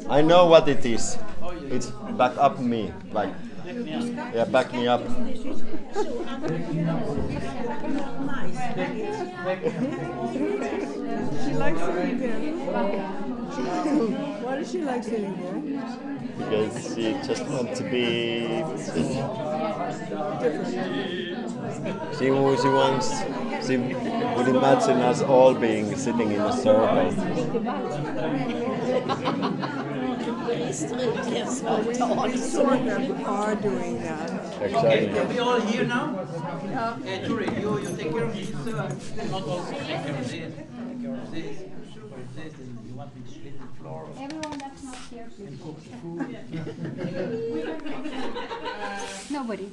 I know what it is. It's back up me, like yeah, back me up. She likes sitting there. Why does she like sitting there? Because she just wants to be. She wants. She would imagine us all being sitting in a circle. We sort of are doing that. Exactly. Are we all here now? Turi, you take care of this. Not also take care of this. Take care of this. This. And you want me to split the floor? Everyone that's not here, please. And cook food. Nobody.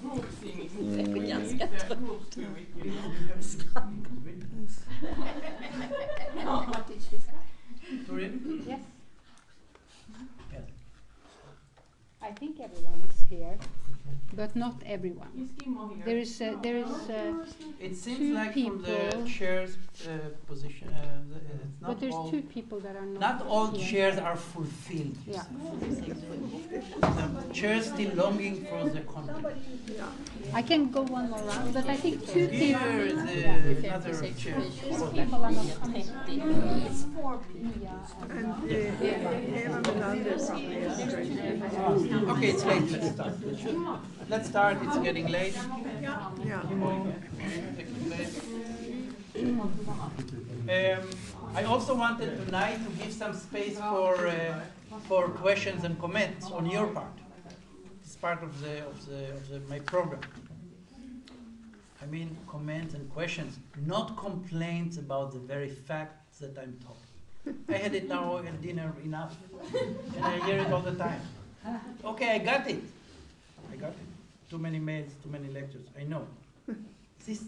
What did she say? Turi? Yes. Yes. I think everyone is here, but not everyone. There is It seems two like from the people. chair's position, it's not but there's all. two people that are not. Not all here. chairs are fulfilled. Yeah. The chairs still longing for the content. I can go one more round, but I think two Here people. is another chair. People are not coming. And Eva Melander probably is straight. Okay, it's late. Let's start. Let's start. It's getting late. Yeah. I also wanted tonight to give some space for questions and comments on your part. It's part of my program. I mean, comments and questions, not complaints about the very facts that I'm talking. I had it now at dinner enough, and I hear it all the time. Okay, I got it. I got it. Too many mails, too many lectures. I know. This,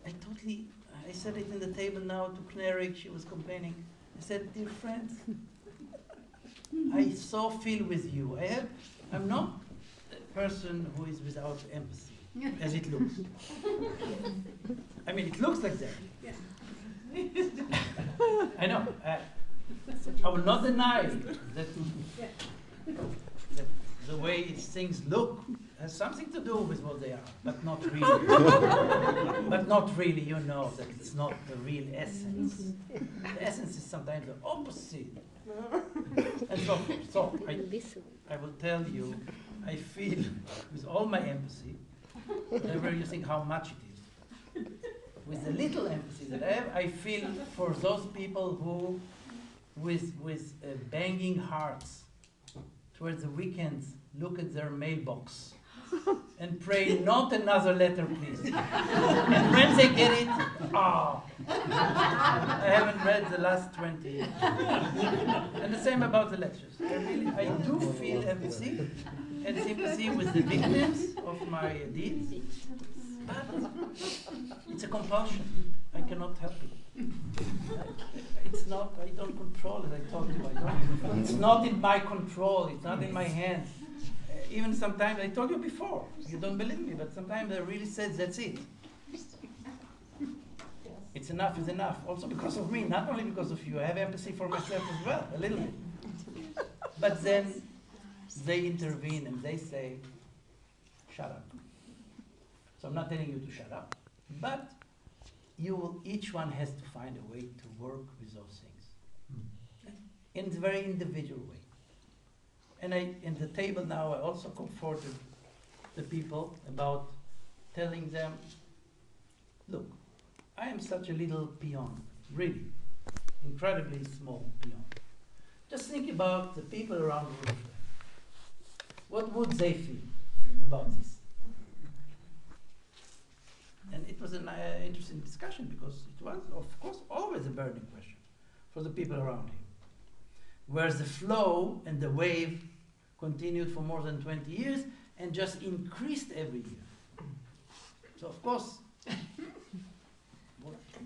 I said it in the table now to Cleric. She was complaining. I said, dear friends, I so feel with you. I'm not a person who is without empathy, as it looks. I mean, it looks like that. I know. I will not deny that the way things look has something to do with what they are, but not really. But not really, you know that it's not the real essence. The essence is sometimes the opposite. And so forth. So I will tell you, I feel with all my empathy, whenever you think how much it is, with the little empathy that I have, I feel for those people who, with banging hearts, towards the weekends, look at their mailbox and pray, not another letter, please. And when they get it, I haven't read the last 20 years. And the same about the lectures. I do feel empathy and sympathy with the victims of my deeds, but it's a compulsion. I cannot help it. It's not, I don't control it, I told you I don't. It's not in my control, it's not in my hands. Even sometimes, I told you before, you don't believe me, but sometimes I really said, that's it. It's enough is enough, also because of me, not only because of you. I have empathy for myself as well, a little bit. But then they intervene and they say, shut up. So I'm not telling you to shut up, but each one has to find a way to work with those things in a very individual way. And in the table now, I also comforted the people about telling them, look, I am such a little peon, really, incredibly small peon. Just think about the people around the room. What would they feel about this? And it was an interesting discussion because it was, of course, always a burning question for the people around him. Whereas the flow and the wave continued for more than 20 years and just increased every year. So, of course,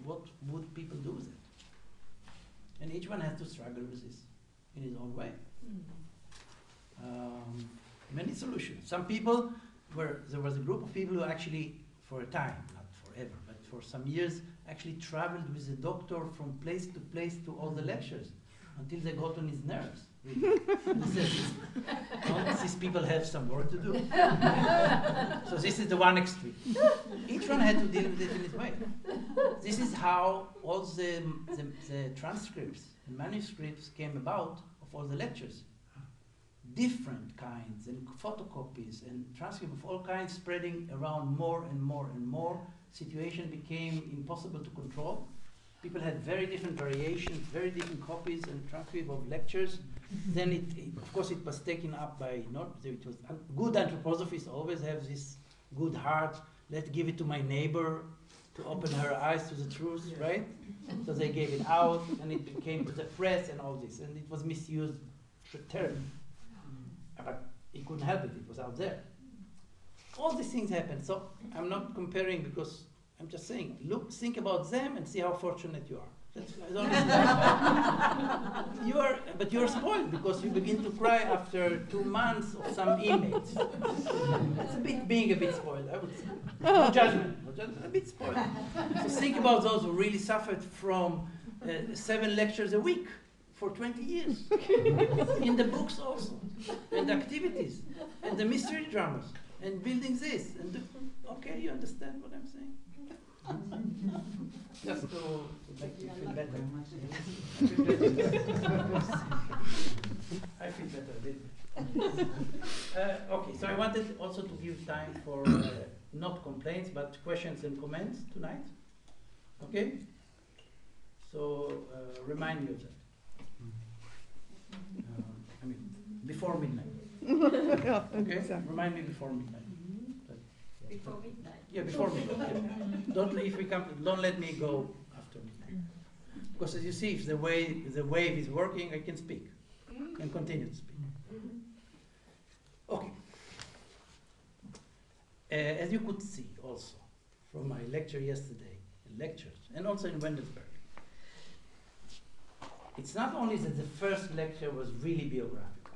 what would people do with it? And each one has to struggle with this in his own way. Many solutions. Some people there was a group of people who actually, for a time, not forever, but for some years, actually traveled with the doctor from place to all the lectures until they got on his nerves. Really. He says, these people have some work to do. So this is the one extreme. Each one had to deal with it in his way. This is how all the transcripts and manuscripts came about of all the lectures. Different kinds and photocopies and transcripts of all kinds spreading around more and more and more. Situation became impossible to control. People had very different variations, very different copies and transcripts of lectures. Then of course it was taken up by, it was good anthroposophists always have this good heart, let's give it to my neighbor to open her eyes to the truth, right? So they gave it out and it came to the press and all this, and it was misused terribly. But he couldn't help it, it was out there. All these things happened, so I'm not comparing because I'm just saying, look, think about them and see how fortunate you are. But you're spoiled because you begin to cry after 2 months of some emails. It's being a bit spoiled, I would say. No judgment, a bit spoiled. So think about those who really suffered from 7 lectures a week for 20 years. In the books also, and the activities, and the mystery dramas, and building this. Okay, you understand what I'm saying? Just to make you feel better. I feel better a bit. Okay, so I wanted also to give time for not complaints, but questions and comments tonight. Okay? So remind me of that. I mean, before midnight. Okay? Remind me before midnight. Before midnight. Yeah, before midnight. Yeah. Don't let me go after midnight. Because as you see, if the wave is working, I can speak and continue to speak. Okay. As you could see also from my lecture yesterday, and also in Wendelsberg, it's not only that the first lecture was really biographical.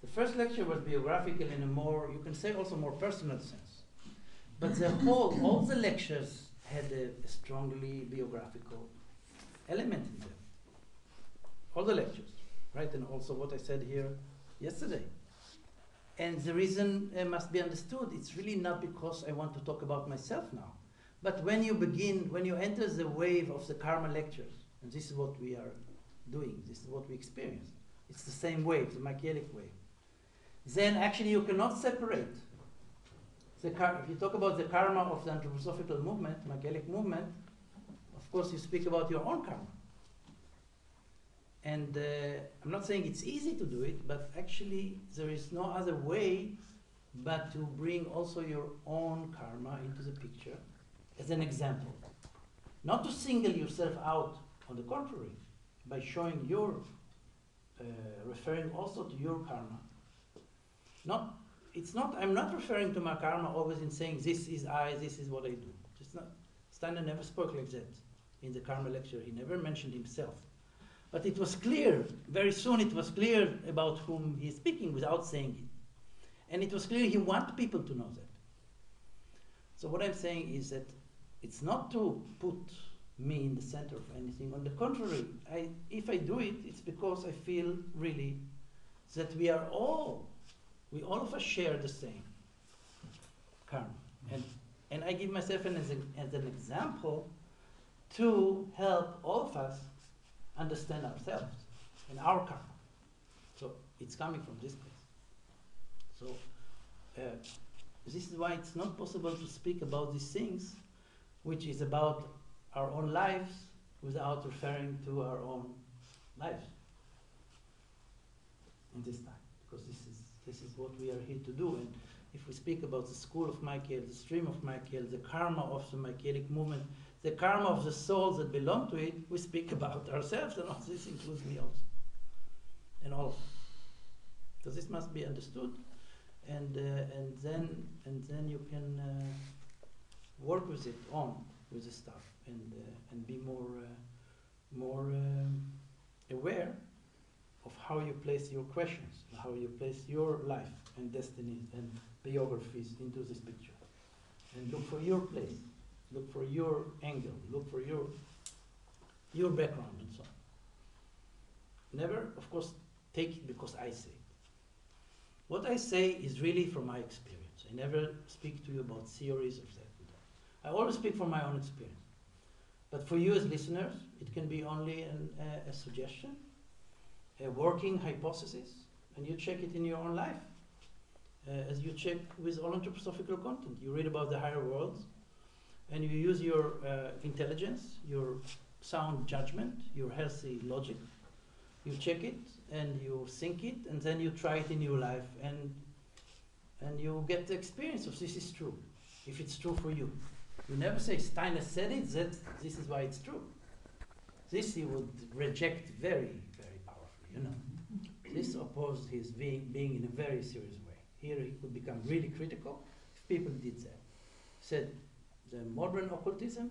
The first lecture was biographical in a more, you can say also more personal sense. But the whole, all the lectures had a strongly biographical element in them. All the lectures, right? And also what I said here yesterday. And the reason must be understood. It's really not because I want to talk about myself now. But when you enter the wave of the karma lectures, and this is what we are doing, this is what we experience. It's the same wave, the Michaelic wave. Then actually you cannot separate. If you talk about the karma of the anthroposophical movement, Michaelic movement, of course you speak about your own karma. And I'm not saying it's easy to do it, but actually there is no other way but to bring also your own karma into the picture as an example. Not to single yourself out, on the contrary, by showing your, referring also to your karma. I'm not referring to my karma always in saying this is I, this is what I do. It's not, Steiner never spoke like that in the karma lecture. He never mentioned himself. But it was clear, very soon it was clear about whom he's speaking without saying it. And it was clear he wants people to know that. So what I'm saying is that it's not to put me in the center of anything. On the contrary, if I do it, it's because I feel really that we all of us share the same karma. And I give myself as an example to help all of us understand ourselves and our karma. So it's coming from this place. So this is why it's not possible to speak about these things, which is about our own lives, without referring to our own lives in this time, because this is what we are here to do. And if we speak about the school of Michael, the stream of Michael, the karma of the Michaelic movement, the karma of the souls that belong to it, we speak about ourselves, and all this includes me also, and all of us. So this must be understood, and then you can work with it with the stuff, and be more aware of how you place your questions, how you place your life and destiny and biographies into this picture, and look for your place look for your angle, look for your background and so on. Never, of course, take it because I say it. What I say is really from my experience. I never speak to you about theories of that. I always speak from my own experience. But for you as listeners, it can be only a suggestion, a working hypothesis, and you check it in your own life. As you check with all anthroposophical content. You read about the higher worlds, and you use your intelligence, your sound judgment, your healthy logic. You check it, and you think it, and then you try it in your life, and you get the experience of this is true, if it's true for you. You never say, Steiner said it, that this is why it's true. This you would reject very, very powerfully, you know. This opposed his being in a very serious way. Here he could become really critical if people did that. He said, the modern occultism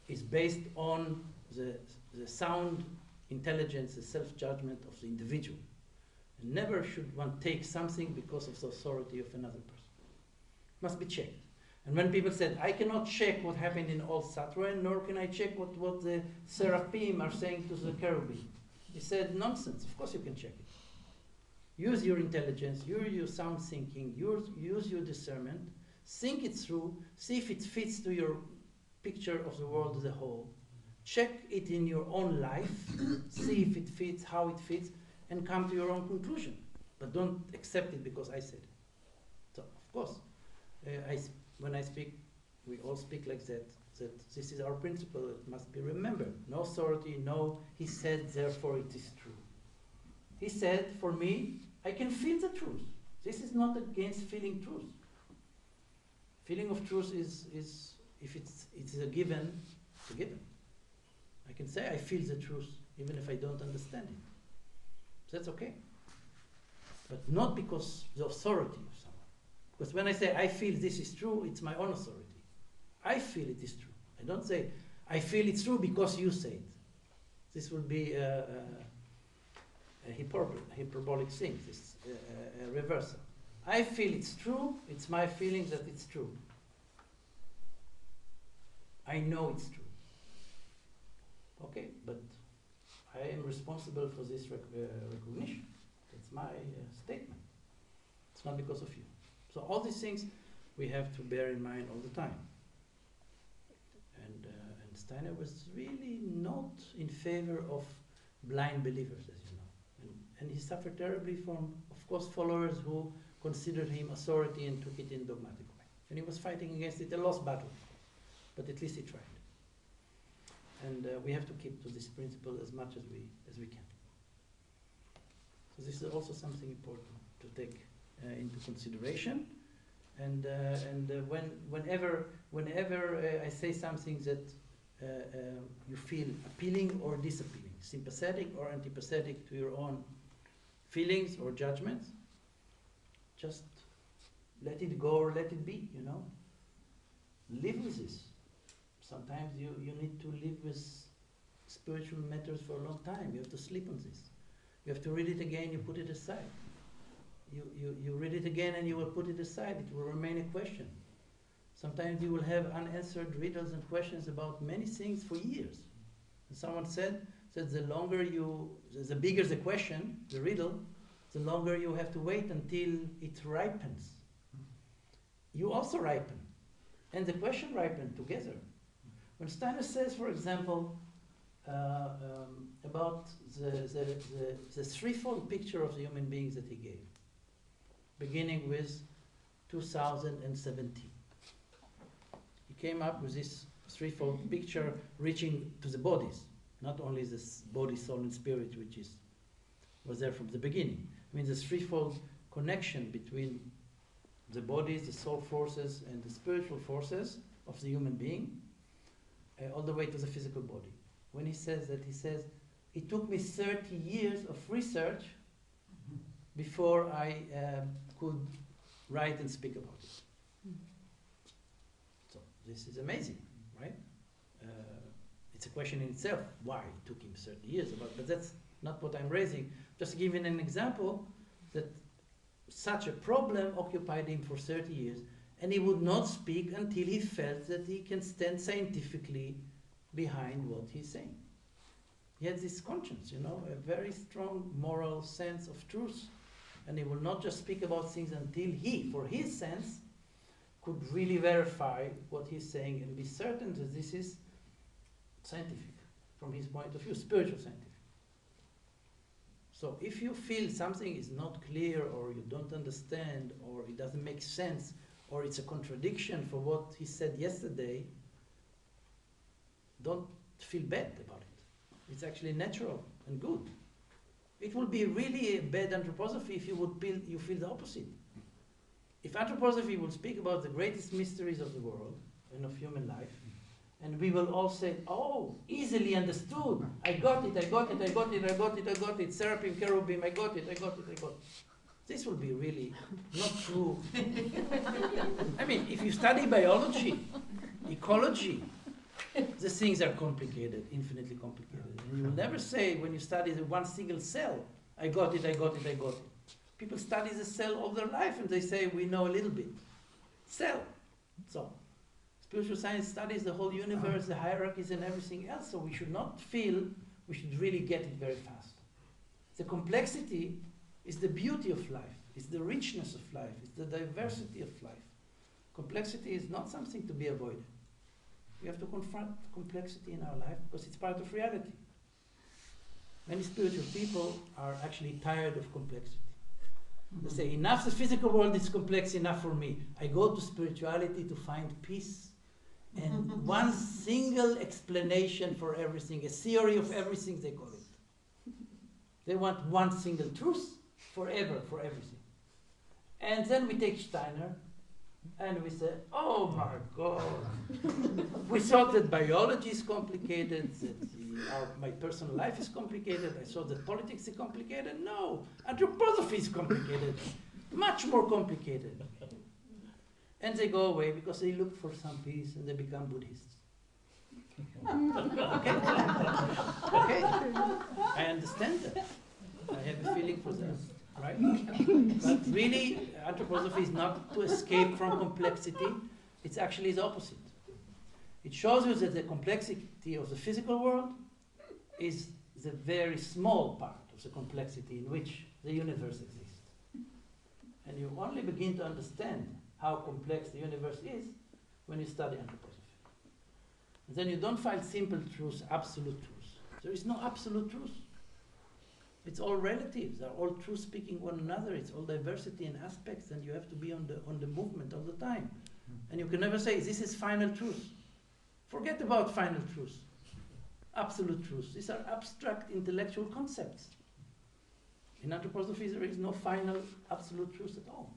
is based on the sound intelligence, the self-judgment of the individual. And never should one take something because of the authority of another person. It must be checked. And when people said, I cannot check what happened in Old Saturn, nor can I check what the seraphim are saying to the cherubim. He said, nonsense, of course you can check it. Use your intelligence, use your sound thinking, use your discernment, think it through, see if it fits to your picture of the world as a whole. Check it in your own life, see if it fits, how it fits, and come to your own conclusion. But don't accept it because I said it. So, of course, when I speak, we all speak like that this is our principle, it must be remembered. No authority, no, he said, therefore it is true. He said, for me, I can feel the truth. This is not against feeling truth. Feeling of truth is if it's a given, it's a given. I can say I feel the truth, even if I don't understand it. That's okay. But not because the authority of someone. Because when I say I feel this is true, it's my own authority. I feel it is true. I don't say I feel it's true because you say it. This will be a hyperbolic thing, this a reversal. I feel it's true, it's my feeling that it's true. I know it's true. Okay, but I am responsible for this recognition. It's my statement. It's not because of you. So all these things we have to bear in mind all the time. And Steiner was really not in favor of blind believers, as you know. And he suffered terribly from, of course, followers who considered him authority and took it in dogmatic way. And he was fighting against it, a lost battle. But at least he tried. And we have to keep to this principle as much as we can. So this is also something important to take into consideration. And whenever I say something that you feel appealing or disappealing, sympathetic or antipathetic to your own feelings or judgments, just let it go or let it be, you know. Live with this. Sometimes you need to live with spiritual matters for a long time. You have to sleep on this. You have to read it again, you put it aside. You read it again and you will put it aside. It will remain a question. Sometimes you will have unanswered riddles and questions about many things for years. And someone said the bigger the question, the riddle, the longer you have to wait until it ripens. You also ripen. And the question ripened together. When Steiner says, for example, about the threefold picture of the human beings that he gave, beginning with 2017. He came up with this threefold picture reaching to the bodies, not only this body, soul, and spirit, which was there from the beginning. I mean, this threefold connection between the bodies, the soul forces, and the spiritual forces of the human being, all the way to the physical body. When he says that, he says, it took me 30 years of research before I could write and speak about it. So this is amazing, right? It's a question in itself, why it took him 30 years, but that's not what I'm raising. Just giving an example that such a problem occupied him for 30 years, And he would not speak until he felt that he can stand scientifically behind what he's saying. He had this conscience, you know, a very strong moral sense of truth. And he will not just speak about things until he, for his sense, could really verify what he's saying and be certain that this is scientific from his point of view, spiritual scientific. So if you feel something is not clear, or you don't understand, or it doesn't make sense, or it's a contradiction for what he said yesterday, don't feel bad about it. It's actually natural and good. It would be really a bad anthroposophy if you feel the opposite. If anthroposophy would speak about the greatest mysteries of the world and of human life, and we will all say, oh, easily understood, I got it, I got it, I got it, I got it, I got it, Seraphim, Cherubim, I got it, I got it, I got it. This will be really not true. I mean, if you study biology, ecology, the things are complicated, infinitely complicated. And you will never say, when you study the one single cell, I got it, I got it, I got it. People study the cell all their life and they say, we know a little bit. Cell. So, spiritual science studies the whole universe, the hierarchies and everything else, so we should not feel we should really get it very fast. The complexity is the beauty of life, it's the richness of life, it's the diversity of life. Complexity is not something to be avoided. We have to confront complexity in our life because it's part of reality. Many spiritual people are actually tired of complexity. They say, enough, the physical world is complex enough for me. I go to spirituality to find peace and one single explanation for everything, a theory of everything, they call it. They want one single truth forever, for everything. And then we take Steiner and we say, oh my God, we thought that biology is complicated, that my personal life is complicated, I thought that politics is complicated. No, anthroposophy is complicated, much more complicated. And they go away because they look for some peace and they become Buddhists. Okay? Okay? I understand that. I have a feeling for them. Right? But really, anthroposophy is not to escape from complexity, it's actually the opposite. It shows you that the complexity of the physical world is the very small part of the complexity in which the universe exists. And you only begin to understand how complex the universe is when you study anthroposophy. And then you don't find simple truths, absolute truths. There is no absolute truth. It's all relatives. They're all truth speaking one another. It's all diversity in aspects, and you have to be on the movement all the time. And you can never say, this is final truth. Forget about final truth. Absolute truth. These are abstract intellectual concepts. In anthroposophy, there is no final absolute truth at all.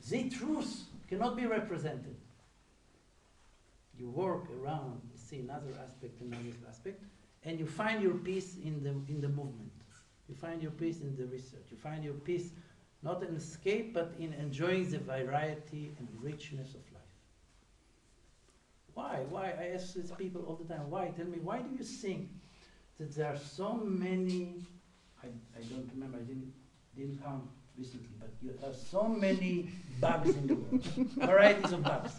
The truth cannot be represented. You work around, you see another aspect, and you find your peace in the movement. You find your peace in the research. You find your peace not in escape, but in enjoying the variety and richness of life. Why? Why? I ask these people all the time, why? Tell me, why do you think that there are so many, I don't remember, I didn't count recently, but there are so many bugs in the world, varieties of bugs.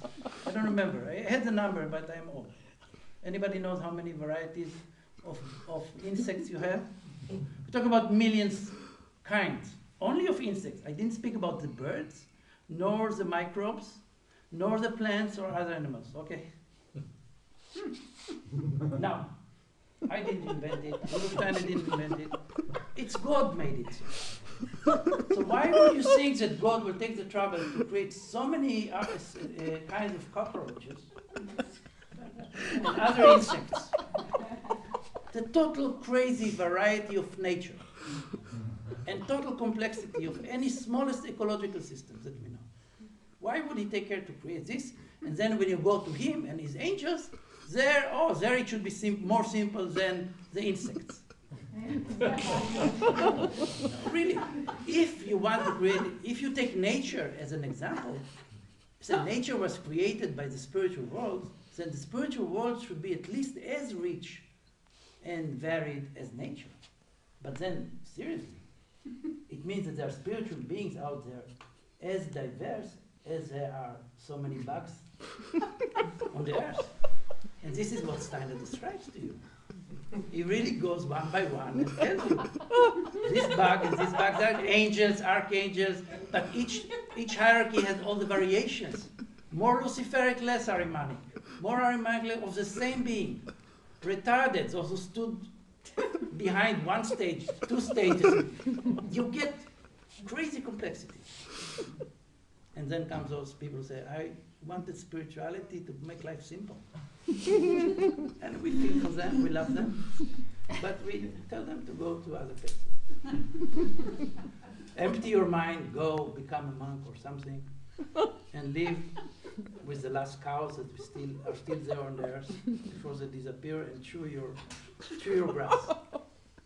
I don't remember. I had the number, but I'm old. Anybody knows how many varieties of insects you have? We talk about millions kinds, only of insects. I didn't speak about the birds, nor the microbes, nor the plants or other animals. Okay. Now, I didn't invent it. Rudolf Steiner didn't invent it. It's God made it so. So why would you think that God will take the trouble to create so many kinds of cockroaches and other insects? The total crazy variety of nature and total complexity of any smallest ecological systems that we know. Why would he take care to create this? And then when you go to him and his angels, there it should be more simple than the insects. No, really, if you want to create, if you take nature as an example, so nature was created by the spiritual world, then the spiritual world should be at least as rich and varied as nature. But then, seriously, it means that there are spiritual beings out there as diverse as there are so many bugs on the earth. And this is what Steiner describes to you. He really goes one by one and tells you this bug and this bug, there are angels, archangels, but each hierarchy has all the variations. More luciferic, less Ahrimanic. More Ahrimanic of the same being. Retarded, those who stood behind one stage, two stages. You get crazy complexity. And then comes those people who say, I wanted spirituality to make life simple. And we feel for them, we love them, but we tell them to go to other places. Empty your mind, go become a monk or something, and live with the last cows that are still there on the earth before they disappear, and chew your grass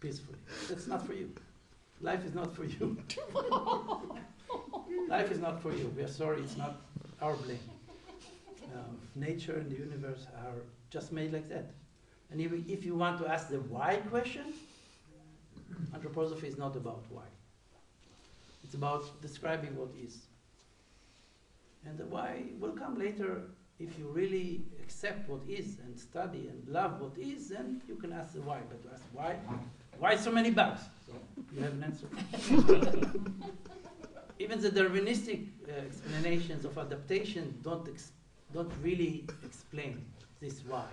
peacefully. That's not for you. Life is not for you. Life is not for you. We are sorry, it's not our blame. Nature and the universe are just made like that. And if you want to ask the why question, anthroposophy is not about why. It's about describing what is. And the why will come later. If you really accept what is and study and love what is, then you can ask the why. But to ask why so many bugs? So you have an answer. Even the Darwinistic explanations of adaptation don't really explain this why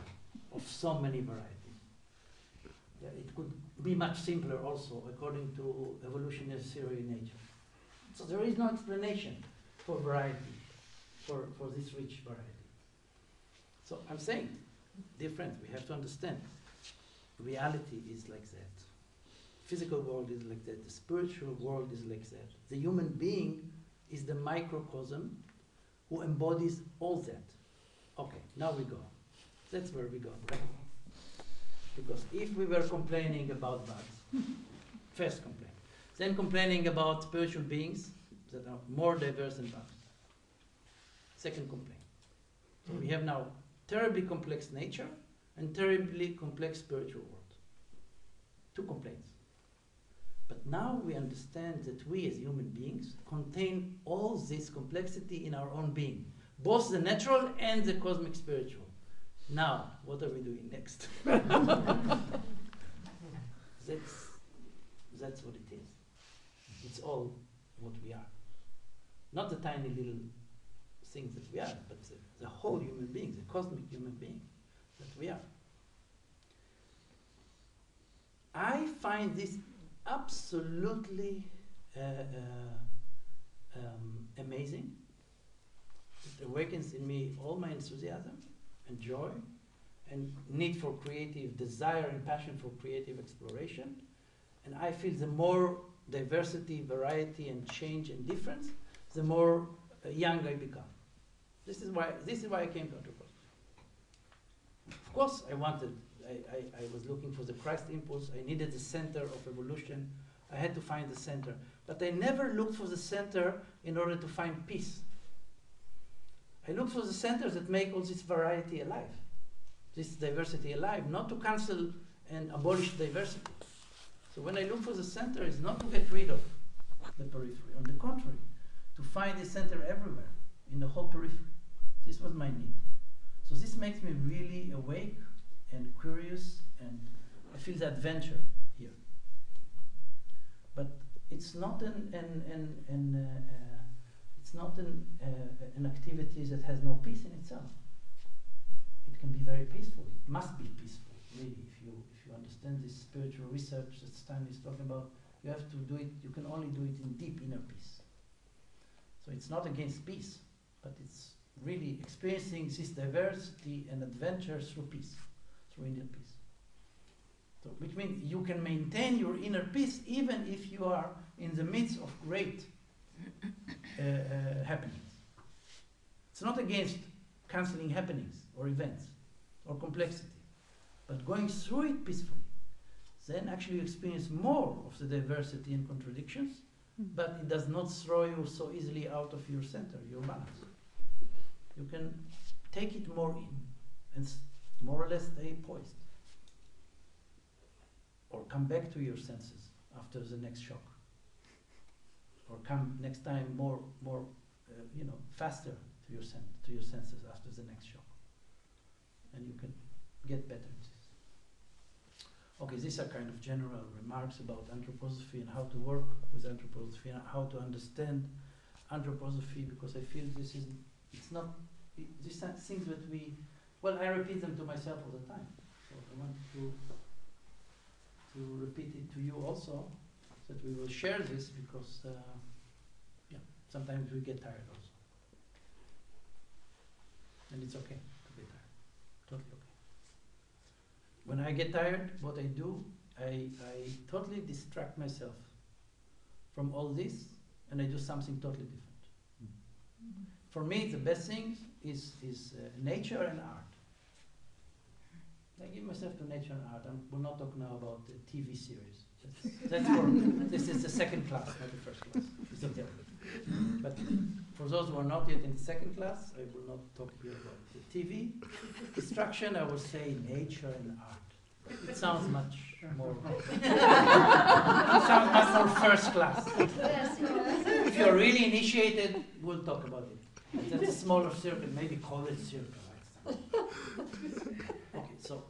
of so many varieties. Yeah, it could be much simpler also according to evolutionary theory in nature. So there is no explanation for variety, for this rich variety. So I'm saying, different, we have to understand. Reality is like that. Physical world is like that. The spiritual world is like that. The human being is the microcosm who embodies all that. Okay, now we go. That's where we go, right? Because if we were complaining about bugs, first complaint, then complaining about spiritual beings that are more diverse than bugs, second complaint. So we have now terribly complex nature and terribly complex spiritual world. Two complaints. But now we understand that we as human beings contain all this complexity in our own being, both the natural and the cosmic spiritual. Now, what are we doing next? That's what it is. It's all what we are. Not the tiny little things that we are, but the whole human being, the cosmic human being that we are. I find this absolutely amazing. It awakens in me all my enthusiasm and joy and need for creative desire and passion for creative exploration. And I feel the more diversity, variety, and change and difference, the more young I become. This is why I came to anthroposophy. Of course, I was looking for the Christ impulse. I needed the center of evolution. I had to find the center. But I never looked for the center in order to find peace. I looked for the centers that make all this variety alive, this diversity alive, not to cancel and abolish diversity. So when I look for the center, it's not to get rid of the periphery. On the contrary, to find the center everywhere, in the whole periphery. This was my need. So this makes me really awake and curious, and I feel the adventure here. But it's not an activity that has no peace in itself. It can be very peaceful. It must be peaceful, really. If you understand this spiritual research that Steiner is talking about, you have to do it. You can only do it in deep inner peace. So it's not against peace, but it's really experiencing this diversity and adventure through peace, through inner peace. So, which means you can maintain your inner peace even if you are in the midst of great happenings. It's not against cancelling happenings or events or complexity, but going through it peacefully. Then actually you experience more of the diversity and contradictions, but it does not throw you so easily out of your center, your balance. You can take it more in and more or less stay poised. Or come back to your senses after the next shock. Or come next time more faster to your senses after the next shock, and you can get better at this. Okay, these are kind of general remarks about anthroposophy and how to work with anthroposophy and how to understand anthroposophy, because I feel these are things that I repeat them to myself all the time. So I want to repeat it to you also, that we will share this, because sometimes we get tired also. And it's okay to get tired, totally okay. When I get tired, what I do, I totally distract myself from all this, and I do something totally different. Mm-hmm. For me, the best thing is nature and art. I give myself to nature and art. I will not talk now about the TV series. This is the second class, not the first class. It's not there. But for those who are not yet in the second class, I will not talk here about the TV. Distraction, I will say nature and art. It sounds much more. It sounds much more first class. If you're really initiated, we'll talk about it. That's a smaller circle, maybe call it circle. Okay, so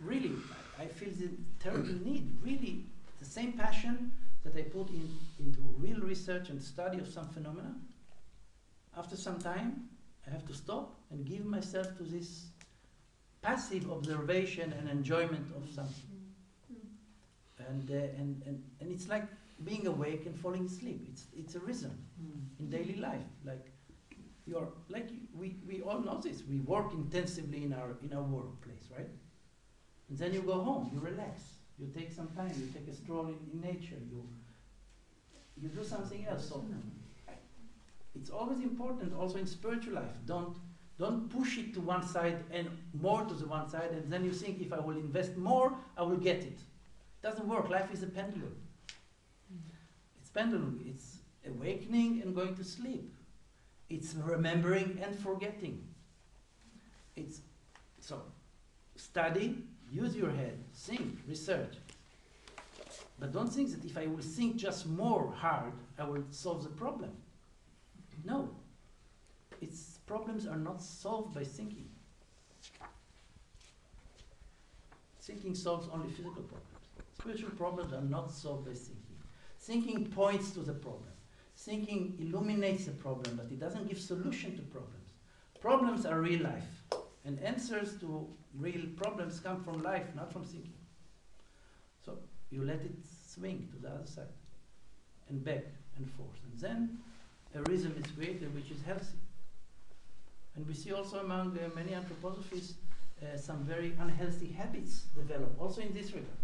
really, I feel the terrible need, really, the same passion that I put into real research and study of some phenomena. After some time, I have to stop and give myself to this passive observation and enjoyment of something. And it's like being awake and falling asleep. It's a rhythm in daily life. We all know this. We work intensively in our workplace, right? And then you go home, you relax, you take some time, you take a stroll in nature, you do something else. So it's always important, also in spiritual life. Don't push it to one side and more to the one side, and then you think, if I will invest more, I will get it. It doesn't work. Life is a pendulum. It's pendulum. It's awakening and going to sleep. It's remembering and forgetting. So study, use your head, think, research. But don't think that if I will think just more hard, I will solve the problem. No. Problems are not solved by thinking. Thinking solves only physical problems. Spiritual problems are not solved by thinking. Thinking points to the problem. Thinking illuminates the problem, but it doesn't give solution to problems. Problems are real life, and answers to real problems come from life, not from thinking. So you let it swing to the other side, and back and forth. And then a rhythm is created which is healthy. And we see also among many anthroposophies some very unhealthy habits develop, also in this regard.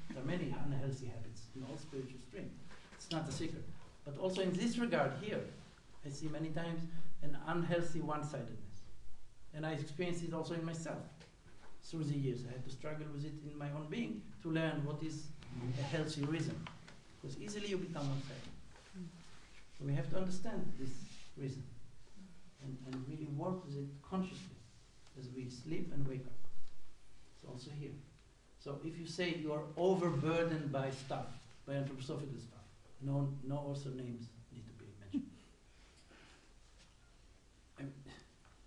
There are many unhealthy habits in all spiritual streams. It's not a secret. But also in this regard here, I see many times an unhealthy one-sidedness. And I experienced it also in myself through the years. I had to struggle with it in my own being to learn what is a healthy rhythm. Because easily you become one-sided. So we have to understand this rhythm and really work with it consciously as we sleep and wake up. It's also here. So if you say you are overburdened by stuff, by anthroposophical stuff, no also names need to be mentioned.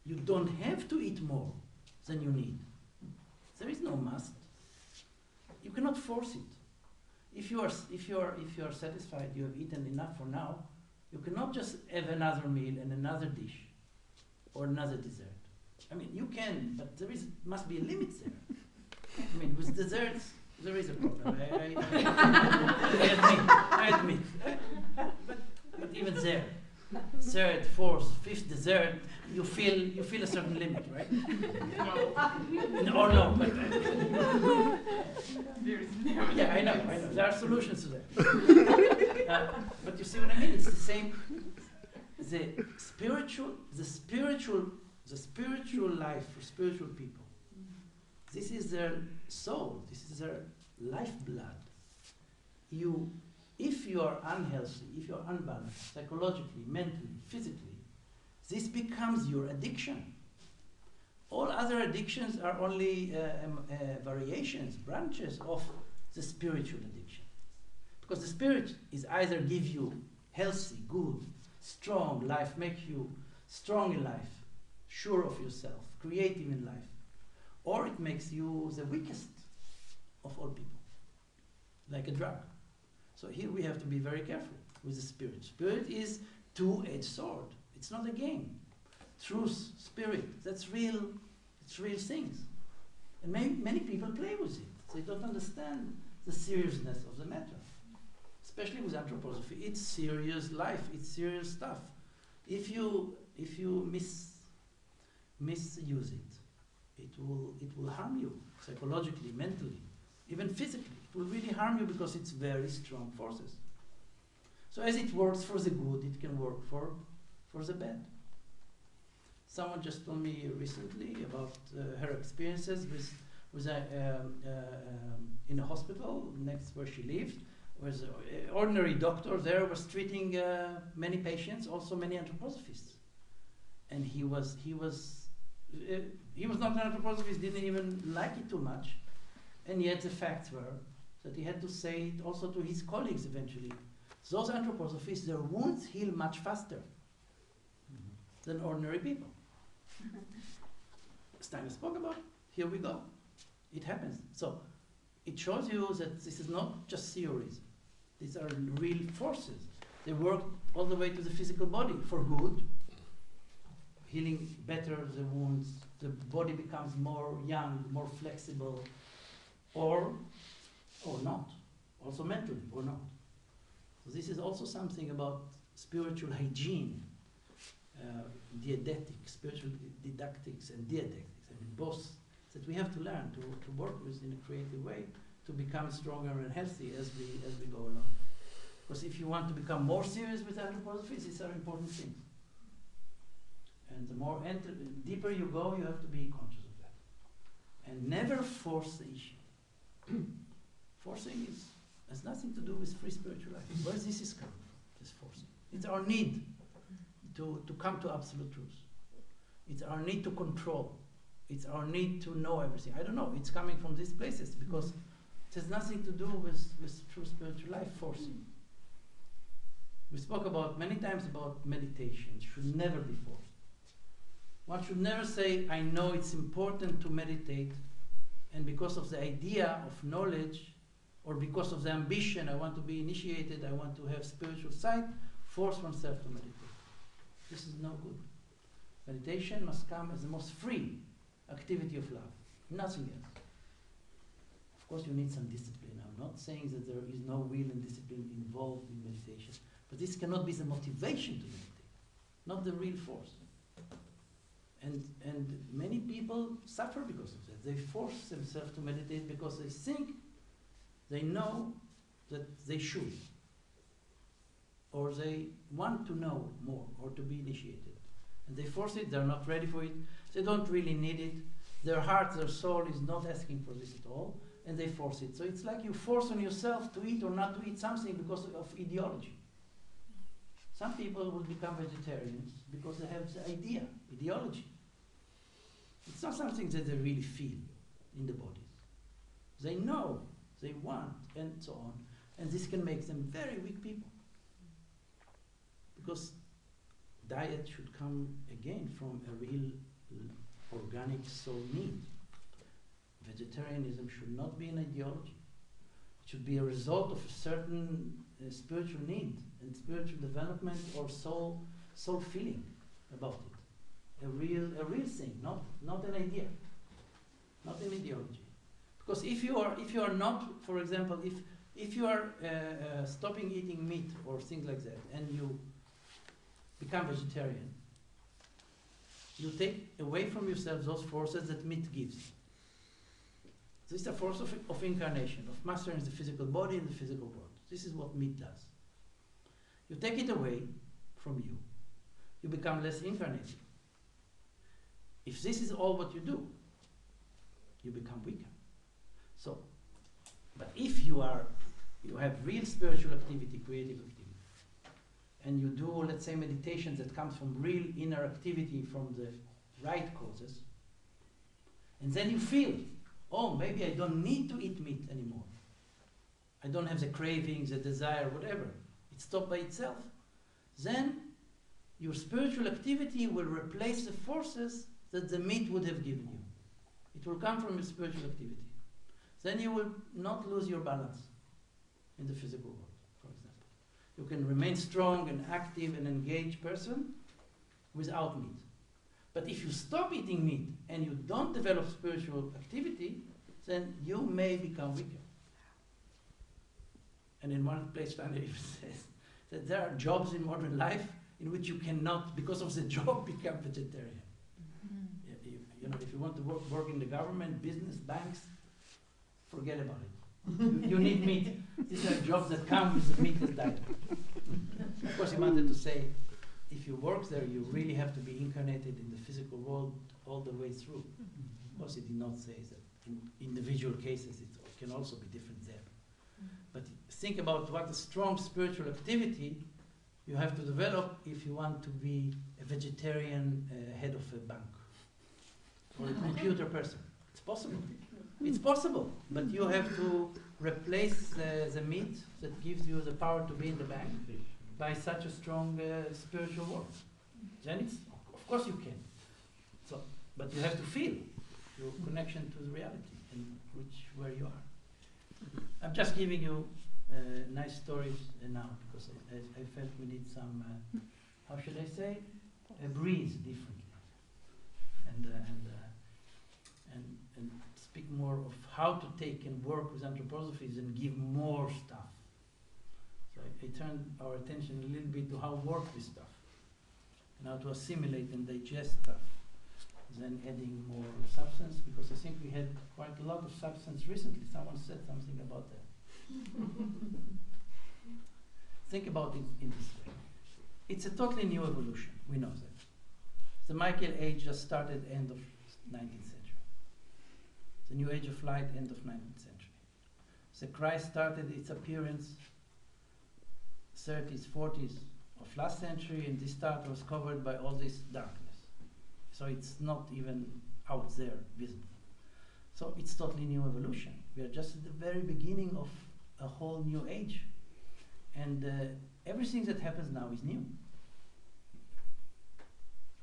You don't have to eat more than you need. There is no must. You cannot force it. If you are satisfied, you have eaten enough for now, you cannot just have another meal and another dish or another dessert. I mean, you can, but must be a limit there. I mean, with desserts, there is a problem. I admit. But even there, third, fourth, fifth dessert, you feel a certain limit, right? No. Or no, but yeah, I know. There are solutions to that. But you see what I mean? It's the same. The spiritual life for spiritual people. This is their soul. This is their lifeblood. If you are unhealthy, if you are unbalanced, psychologically, mentally, physically, this becomes your addiction. All other addictions are only variations, branches of the spiritual addiction. Because the spirit is either give you healthy, good, strong life, make you strong in life, sure of yourself, creative in life, or it makes you the weakest of all people, like a drug. So here we have to be very careful with the spirit. Spirit is two-edged sword. It's not a game. Truth, spirit, that's real. It's real things. And many people play with it. They don't understand the seriousness of the matter. Especially with anthroposophy, it's serious life. It's serious stuff. If you misuse it, it will harm you psychologically, mentally, even physically. It will really harm you because it's very strong forces. So as it works for the good, it can work for the bad. Someone just told me recently about her experiences with in a hospital next where she lived. Was an ordinary doctor there was treating many patients, also many anthroposophists, and he was not an anthroposophist, didn't even like it too much, and yet the facts were that he had to say it also to his colleagues eventually. Those anthroposophists, their wounds heal much faster than ordinary people. Steiner spoke about, here we go. It happens. So it shows you that this is not just theories. These are real forces. They work all the way to the physical body for good, healing better the wounds, the body becomes more young, more flexible, or not. Also mentally, or not. So this is also something about spiritual hygiene, didactics, spiritual didactics and diadectics. I mean, both that we have to learn to work with in a creative way to become stronger and healthy as we go along. Because if you want to become more serious with anthroposophy, these are important things. And the more deeper you go, you have to be conscious of that. And never force the issue. Forcing has nothing to do with free spiritual life. Where this is coming from, this forcing. It's our need to come to absolute truth. It's our need to control. It's our need to know everything. I don't know, it's coming from these places because it has nothing to do with true spiritual life forcing. We spoke about many times about meditation. It should never be forced. One should never say, I know it's important to meditate, and because of the idea of knowledge, or because of the ambition, I want to be initiated, I want to have spiritual sight, force oneself to meditate. This is no good. Meditation must come as the most free activity of love, nothing else. Of course, you need some discipline. I'm not saying that there is no will and discipline involved in meditation, but this cannot be the motivation to meditate, not the real force. And many people suffer because of that. They force themselves to meditate because they think, they know that they should, or they want to know more, or to be initiated. And they force it, they're not ready for it, they don't really need it, their heart, their soul is not asking for this at all, and they force it. So it's like you force on yourself to eat or not to eat something because of ideology. Some people will become vegetarians because they have the ideology. It's not something that they really feel in the bodies. They know, they want, and so on. And this can make them very weak people. Because diet should come again from a real organic soul need. Vegetarianism should not be an ideology. It should be a result of a certain spiritual need and spiritual development or soul feeling about it. A real thing, not an idea, not an ideology. Because if you are not, for example, if you are stopping eating meat or things like that, and you become vegetarian, you take away from yourself those forces that meat gives. This is a force of incarnation, of mastering the physical body and the physical world. This is what meat does. You take it away from you, you become less incarnated. If this is all what you do, you become weaker. So, but if you have real spiritual activity, creative activity, and you do, let's say, meditations that comes from real inner activity from the right causes, and then you feel, oh, maybe I don't need to eat meat anymore. I don't have the cravings, the desire, whatever. It stopped by itself. Then your spiritual activity will replace the forces that the meat would have given you. It will come from your spiritual activity. Then you will not lose your balance in the physical world, for example. You can remain strong and active and engaged person without meat. But if you stop eating meat and you don't develop spiritual activity, then you may become weaker. And in one place, Steiner even says that there are jobs in modern life in which you cannot, because of the job, become vegetarian. You know, if you want to work in the government, business, banks, forget about it. You need meat. These are jobs that come with the meat as diet. Of course, he wanted to say, if you work there, you really have to be incarnated in the physical world all the way through. Of course, he did not say that in individual cases it can also be different there. But think about what a strong spiritual activity you have to develop if you want to be a vegetarian head of a bank or a computer person. It's possible. It's possible, but you have to replace the meat that gives you the power to be in the bank by such a strong spiritual work. Then it's, of course you can. So, but you have to feel your connection to the reality and where you are. I'm just giving you nice stories now because I felt we need some, how should I say, a breeze differently. And speak more of how to take and work with anthroposophies and give more stuff. So I turned our attention a little bit to how to work with stuff and how to assimilate and digest stuff, then adding more substance, because I think we had quite a lot of substance recently. Someone said something about that. Think about it in this way. It's a totally new evolution, we know that. The Michael age just started end of 19th century. The new age of light, end of 19th century. The Christ started its appearance 30s, 40s of last century, and this start was covered by all this darkness. So it's not even out there visible. So it's totally new evolution. We are just at the very beginning of a whole new age. And everything that happens now is new.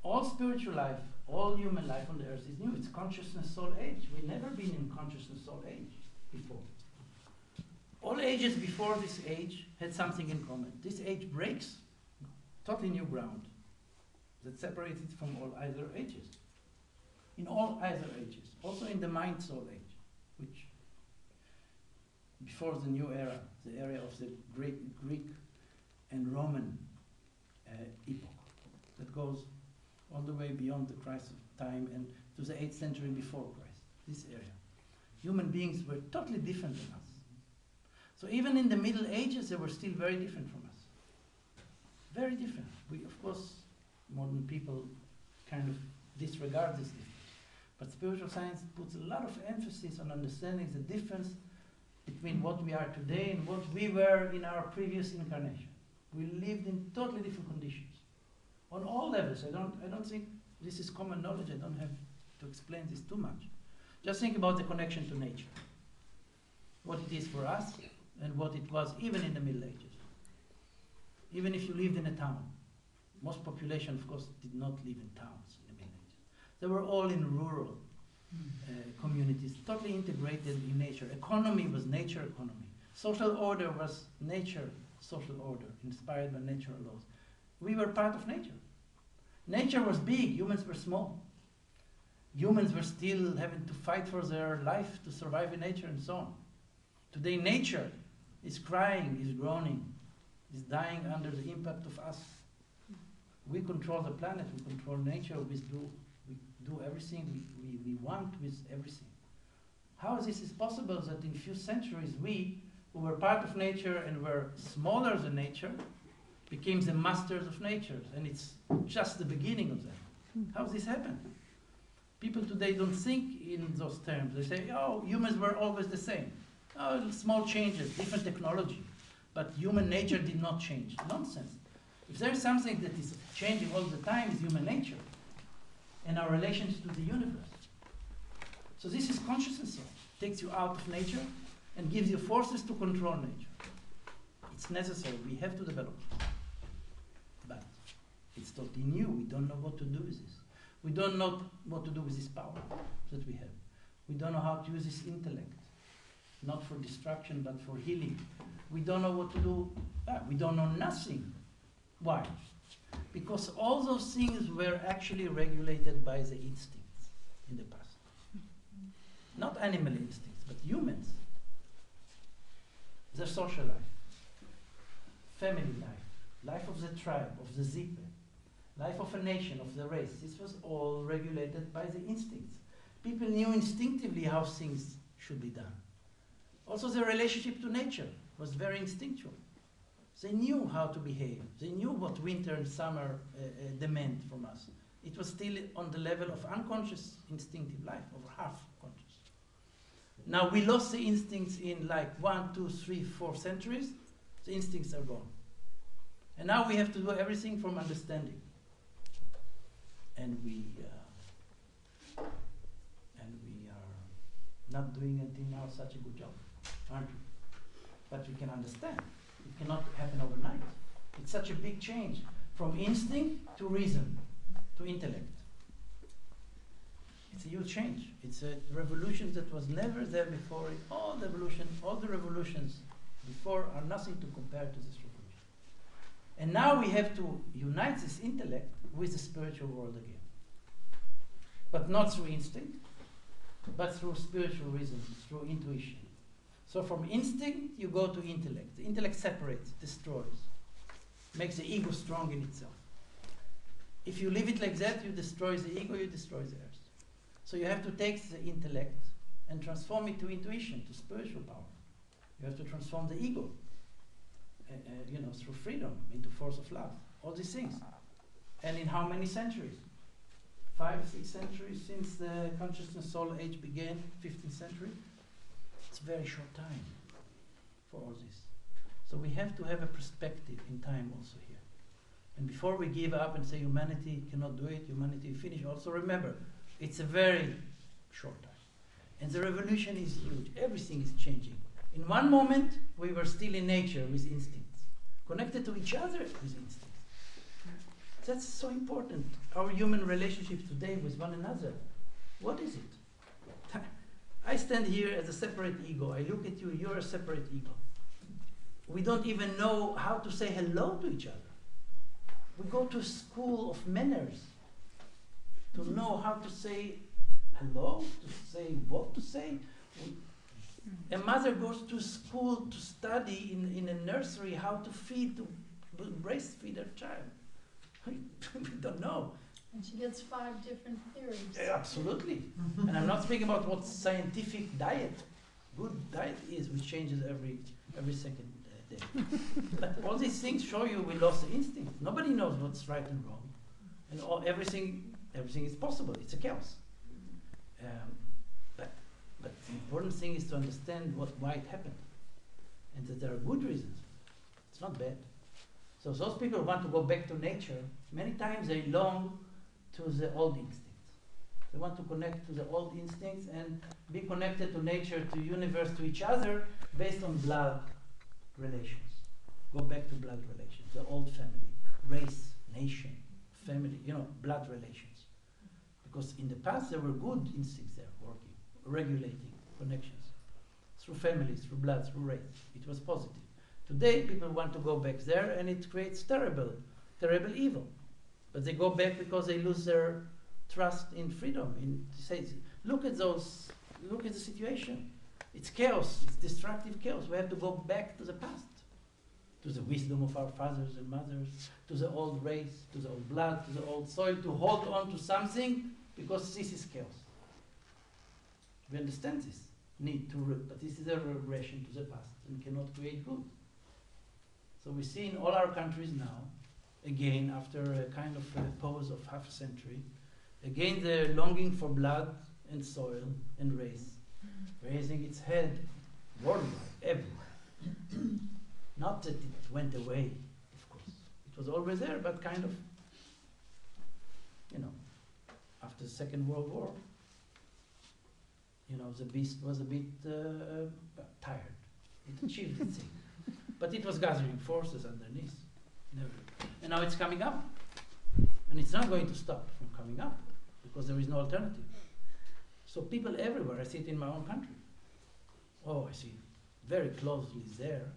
All spiritual life, all human life on the earth is new. It's consciousness soul age. We've never been in consciousness soul age before. All ages before this age had something in common. This age breaks totally new ground that separates it from all other ages. In all other ages, also in the mind soul age, which before the new era, the era of the Greek and Roman epoch that goes all the way beyond the Christ of time and to the 8th century before Christ, this area. Human beings were totally different than us. So even in the Middle Ages, they were still very different from us. Very different. We, of course, modern people kind of disregard this difference. But spiritual science puts a lot of emphasis on understanding the difference between what we are today and what we were in our previous incarnation. We lived in totally different conditions. On all levels. I don't think this is common knowledge. I don't have to explain this too much. Just think about the connection to nature. What it is for us and what it was even in the Middle Ages. Even if you lived in a town. Most population, of course, did not live in towns in the Middle Ages. They were all in rural communities, totally integrated in nature. Economy was nature economy. Social order was nature social order, inspired by natural laws. We were part of nature. Nature was big, humans were small. Humans were still having to fight for their life to survive in nature and so on. Today nature is crying, is groaning, is dying under the impact of us. We control the planet, we control nature, we do everything we want with everything. How this is possible that in few centuries we, who were part of nature and were smaller than nature, became the masters of nature, and it's just the beginning of that. How this happened? People today don't think in those terms. They say, oh, humans were always the same. Oh, small changes, different technology, but human nature did not change. Nonsense. If there's something that is changing all the time, it's human nature and our relations to the universe. So this is consciousness. It takes you out of nature and gives you forces to control nature. It's necessary. We have to develop balance. It's totally new. We don't know what to do with this. We don't know what to do with this power that we have. We don't know how to use this intellect, not for destruction, but for healing. We don't know what to do. We don't know nothing. Why? Because all those things were actually regulated by the instincts in the past. Not animal instincts, but humans. The social life, family life, life of the tribe, of the Zippe, life of a nation, of the race. This was all regulated by the instincts. People knew instinctively how things should be done. Also, their relationship to nature was very instinctual. They knew how to behave. They knew what winter and summer demand from us. It was still on the level of unconscious instinctive life, or half conscious. Now we lost the instincts in like 1, 2, 3, 4 centuries. The instincts are gone. And now we have to do everything from understanding. And we are not doing until now such a good job, aren't we? But we can understand. It cannot happen overnight. It's such a big change from instinct to reason to intellect. It's a huge change. It's a revolution that was never there before. All the revolutions before are nothing to compare to this revolution. And now we have to unite this intellect with the spiritual world again. But not through instinct, but through spiritual reason, through intuition. So from instinct, you go to intellect. The intellect separates, destroys, makes the ego strong in itself. If you leave it like that, you destroy the ego, you destroy the earth. So you have to take the intellect and transform it to intuition, to spiritual power. You have to transform the ego, through freedom, into force of love. All these things. And in how many centuries? 5, 6 centuries since the consciousness soul age began, 15th century. It's a very short time for all this. So we have to have a perspective in time also here. And before we give up and say humanity cannot do it, humanity finish, also remember, it's a very short time. And the revolution is huge. Everything is changing. In one moment, we were still in nature with instincts, connected to each other with instincts. That's so important. Our human relationship today with one another. What is it? I stand here as a separate ego. I look at you, you're a separate ego. We don't even know how to say hello to each other. We go to a school of manners to know how to say hello, to say what to say. A mother goes to school to study in a nursery how to breastfeed her child. We don't know. And she gets 5 different theories. Absolutely. And I'm not speaking about what scientific good diet is, which changes every second day. But all these things show you we lost the instinct. Nobody knows what's right and wrong. And everything is possible. It's a chaos. But the important thing is to understand why it happened. And that there are good reasons. It's not bad. So those people who want to go back to nature, many times they long to the old instincts. They want to connect to the old instincts and be connected to nature, to universe, to each other, based on blood relations. Go back to blood relations, the old family, race, nation, family, blood relations. Because in the past there were good instincts there working, regulating connections. Through families, through blood, through race. It was positive. Today, people want to go back there, and it creates terrible evil. But they go back because they lose their trust in freedom. Look at the situation. It's chaos. It's destructive chaos. We have to go back to the past, to the wisdom of our fathers and mothers, to the old race, to the old blood, to the old soil, to hold on to something, because this is chaos. We understand this need to, but this is a regression to the past and cannot create good. So we see in all our countries now, again, after a kind of a pause of half a century, again the longing for blood and soil and race, raising its head worldwide, everywhere. Not that it went away, of course. It was always there, but kind of, after the Second World War, the beast was a bit tired. It achieved its thing. But it was gathering forces underneath. And now it's coming up. And it's not going to stop from coming up because there is no alternative. So people everywhere, I see it in my own country. Oh, I see it very closely there.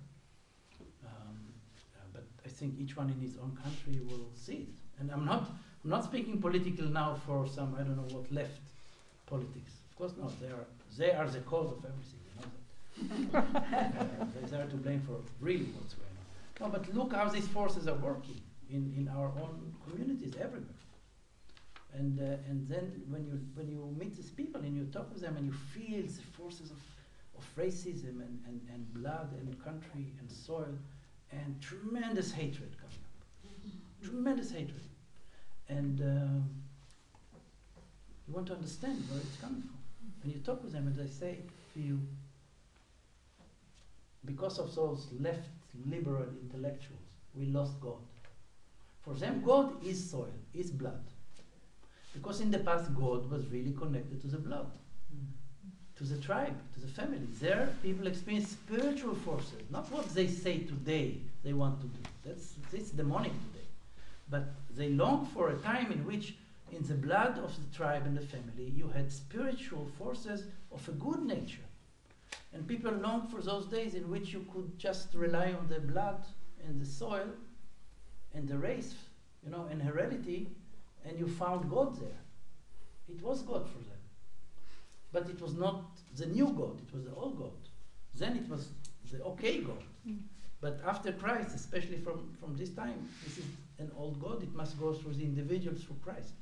But I think each one in his own country will see it. And I'm not speaking political now for some, I don't know what, left politics. Of course not. They are the cause of everything. You know that. They are to blame for really what's going on. No, but look how these forces are working in our own communities everywhere. And then when you meet these people and you talk with them and you feel the forces of racism and blood and country and soil and tremendous hatred coming up. Tremendous hatred. And you want to understand where it's coming from. And you talk with them and they say to you, because of those left liberal intellectuals, we lost God. For them, God is soil, is blood. Because in the past, God was really connected to the blood, to the tribe, to the family. There, people experience spiritual forces, not what they say today they want to do. That's demonic today. But they long for a time in which, in the blood of the tribe and the family, you had spiritual forces of a good nature. And people long for those days in which you could just rely on the blood and the soil and the race, you know, and heredity, and you found God there. It was God for them. But it was not the new God, it was the old God. Then it was the okay God. But after Christ, especially from this time, this is an old God, it must go through the individuals through Christ.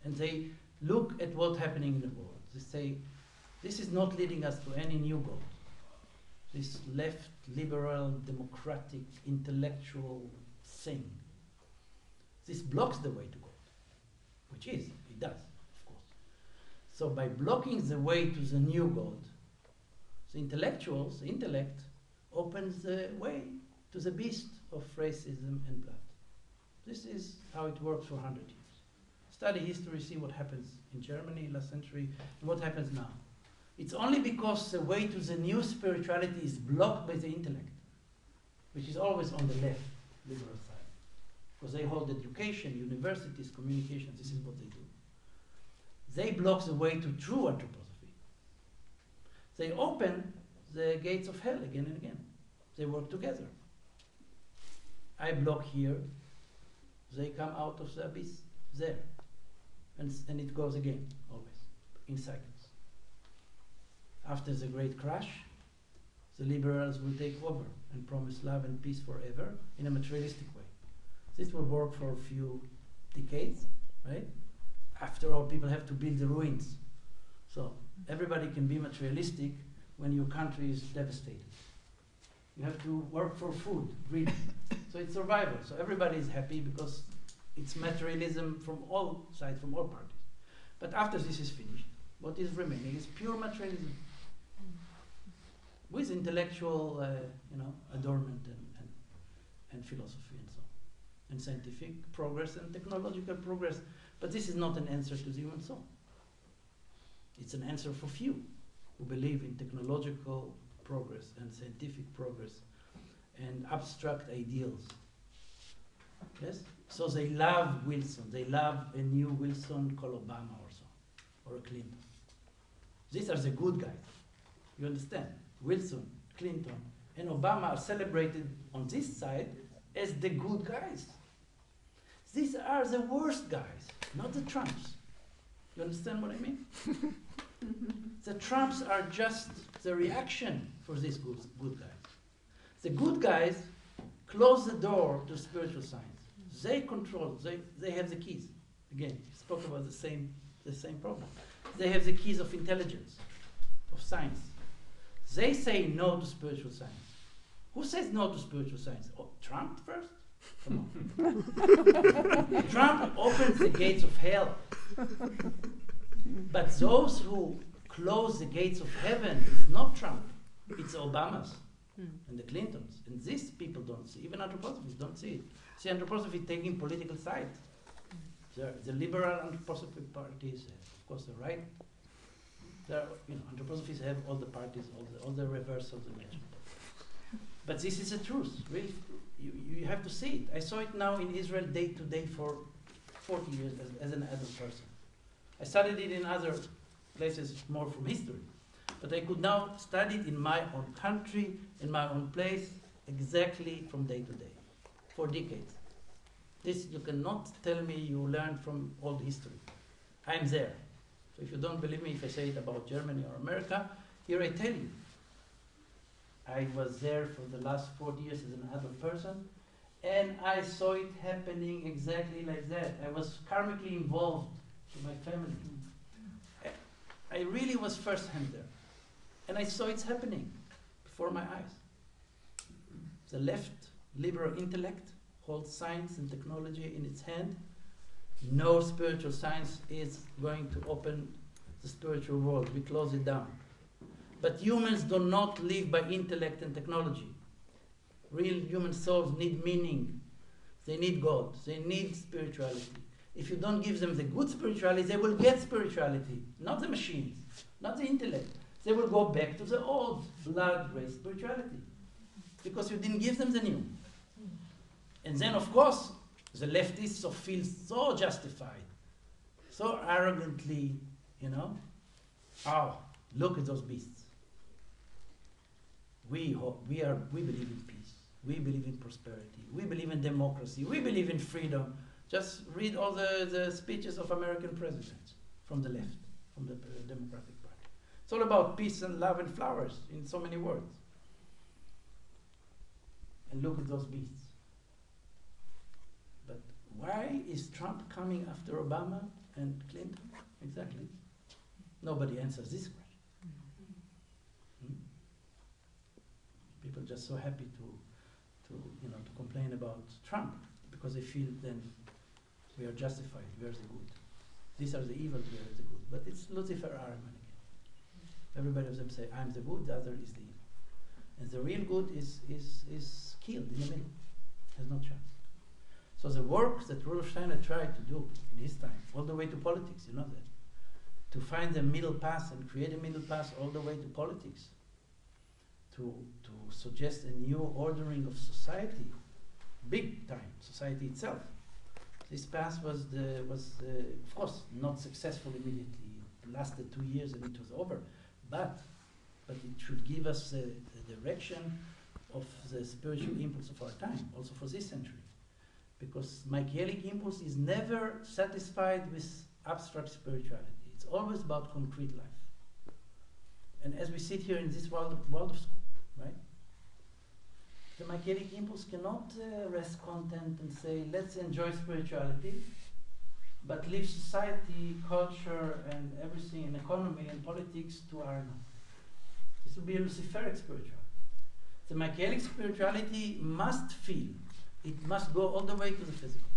And they look at what's happening in the world. They say, this is not leading us to any new God. This left, liberal, democratic, intellectual thing. This blocks the way to God, which is, it does, of course. So by blocking the way to the new God, the intellectuals, the intellect, opens the way to the beast of racism and blood. This is how it works for 100 years. Study history, see what happens in Germany last century, and what happens now. It's only because the way to the new spirituality is blocked by the intellect, which is always on the left, liberal side. Because they hold education, universities, communications, this is what they do. They block the way to true anthroposophy. They open the gates of hell again and again. They work together. I block here, they come out of the abyss there. And it goes again, always, in cycles. After the great crash, the liberals will take over and promise love and peace forever in a materialistic way. This will work for a few decades, right? After all, people have to build the ruins. So everybody can be materialistic when your country is devastated. You have to work for food, really. So it's survival. So everybody is happy because it's materialism from all sides, from all parties. But after this is finished, what is remaining is pure materialism with intellectual, adornment and philosophy and so on, and scientific progress and technological progress. But this is not an answer to the human soul. It's an answer for few who believe in technological progress and scientific progress and abstract ideals. Yes? So they love Wilson. They love a new Wilson called Obama or so, or a Clinton. These are the good guys. You understand? Wilson, Clinton, and Obama are celebrated on this side as the good guys. These are the worst guys, not the Trumps. You understand what I mean? The Trumps are just the reaction for these good guys. The good guys close the door to spiritual science. They control, they have the keys. Again, we spoke about the same problem. They have the keys of intelligence, of science. They say no to spiritual science. Who says no to spiritual science? Oh, Trump first? Come on. Trump opens the gates of hell. But those who close the gates of heaven is not Trump. It's Obamas and the Clintons. And these people don't see. Even anthroposophists don't see it. See, anthroposophy taking political sides. The liberal anthroposophy parties, of course, the right. Anthroposophists have all the parties, all the reverse of the nature. But this is the truth, really. You have to see it. I saw it now in Israel day to day for 40 years as an adult person. I studied it in other places more from history. But I could now study it in my own country, in my own place, exactly from day to day, for decades. This you cannot tell me you learned from old history. I'm there. So if you don't believe me if I say it about Germany or America, here I tell you. I was there for the last 40 years as an adult person, and I saw it happening exactly like that. I was karmically involved with my family. I really was first-hand there. And I saw it's happening before my eyes. The left, liberal intellect, holds science and technology in its hand. No spiritual science is going to open the spiritual world. We close it down. But humans do not live by intellect and technology. Real human souls need meaning. They need God. They need spirituality. If you don't give them the good spirituality, they will get spirituality, not the machines, not the intellect. They will go back to the old blood-race spirituality because you didn't give them the new. And then, of course, the leftists feel so justified, so arrogantly, oh, look at those beasts. We believe in peace. We believe in prosperity. We believe in democracy. We believe in freedom. Just read all the speeches of American presidents from the left, from the Democratic Party. It's all about peace and love and flowers in so many words. And look at those beasts. But why is Trump coming after Obama and Clinton? Exactly. Nobody answers this question. People are just so happy to complain about Trump because they feel then we are justified, we are the good. These are the evil, we are the good. But it's Lucifer Ahriman again. Everybody of them say, I'm the good, the other is the evil. And the real good is killed in the middle, has no chance. So the work that Rudolf Steiner tried to do in his time, all the way to politics, you know that, to find the middle path and create a middle path all the way to politics, to suggest a new ordering of society, big time, society itself. This path was of course not successful immediately. It lasted 2 years and it was over, but it should give us the direction of the spiritual impulse of our time, also for this century, because Michaelic impulse is never satisfied with abstract spirituality. It's always about concrete life. And as we sit here in this world of school, right? The Michaelic impulse cannot rest content and say, let's enjoy spirituality, but leave society, culture, and everything, and economy and politics to Ahriman. This will be a Luciferic spirituality. The Michaelic spirituality must feel. It must go all the way to the physical.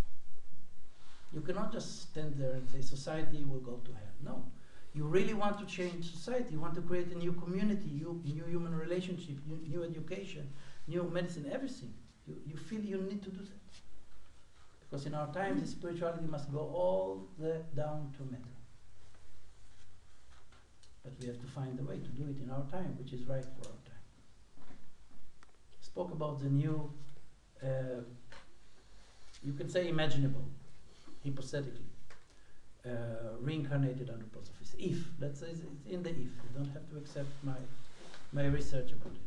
You cannot just stand there and say, society will go to hell. No. You really want to change society. You want to create a new community, new human relationship, new education, new medicine, everything. You feel you need to do that. Because in our time, the spirituality must go all the down to matter. But we have to find a way to do it in our time, which is right for our time. Spoke about the new, you could say imaginable, hypothetically, reincarnated anthroposophy. If, let's say it's in the if, you don't have to accept my research about it.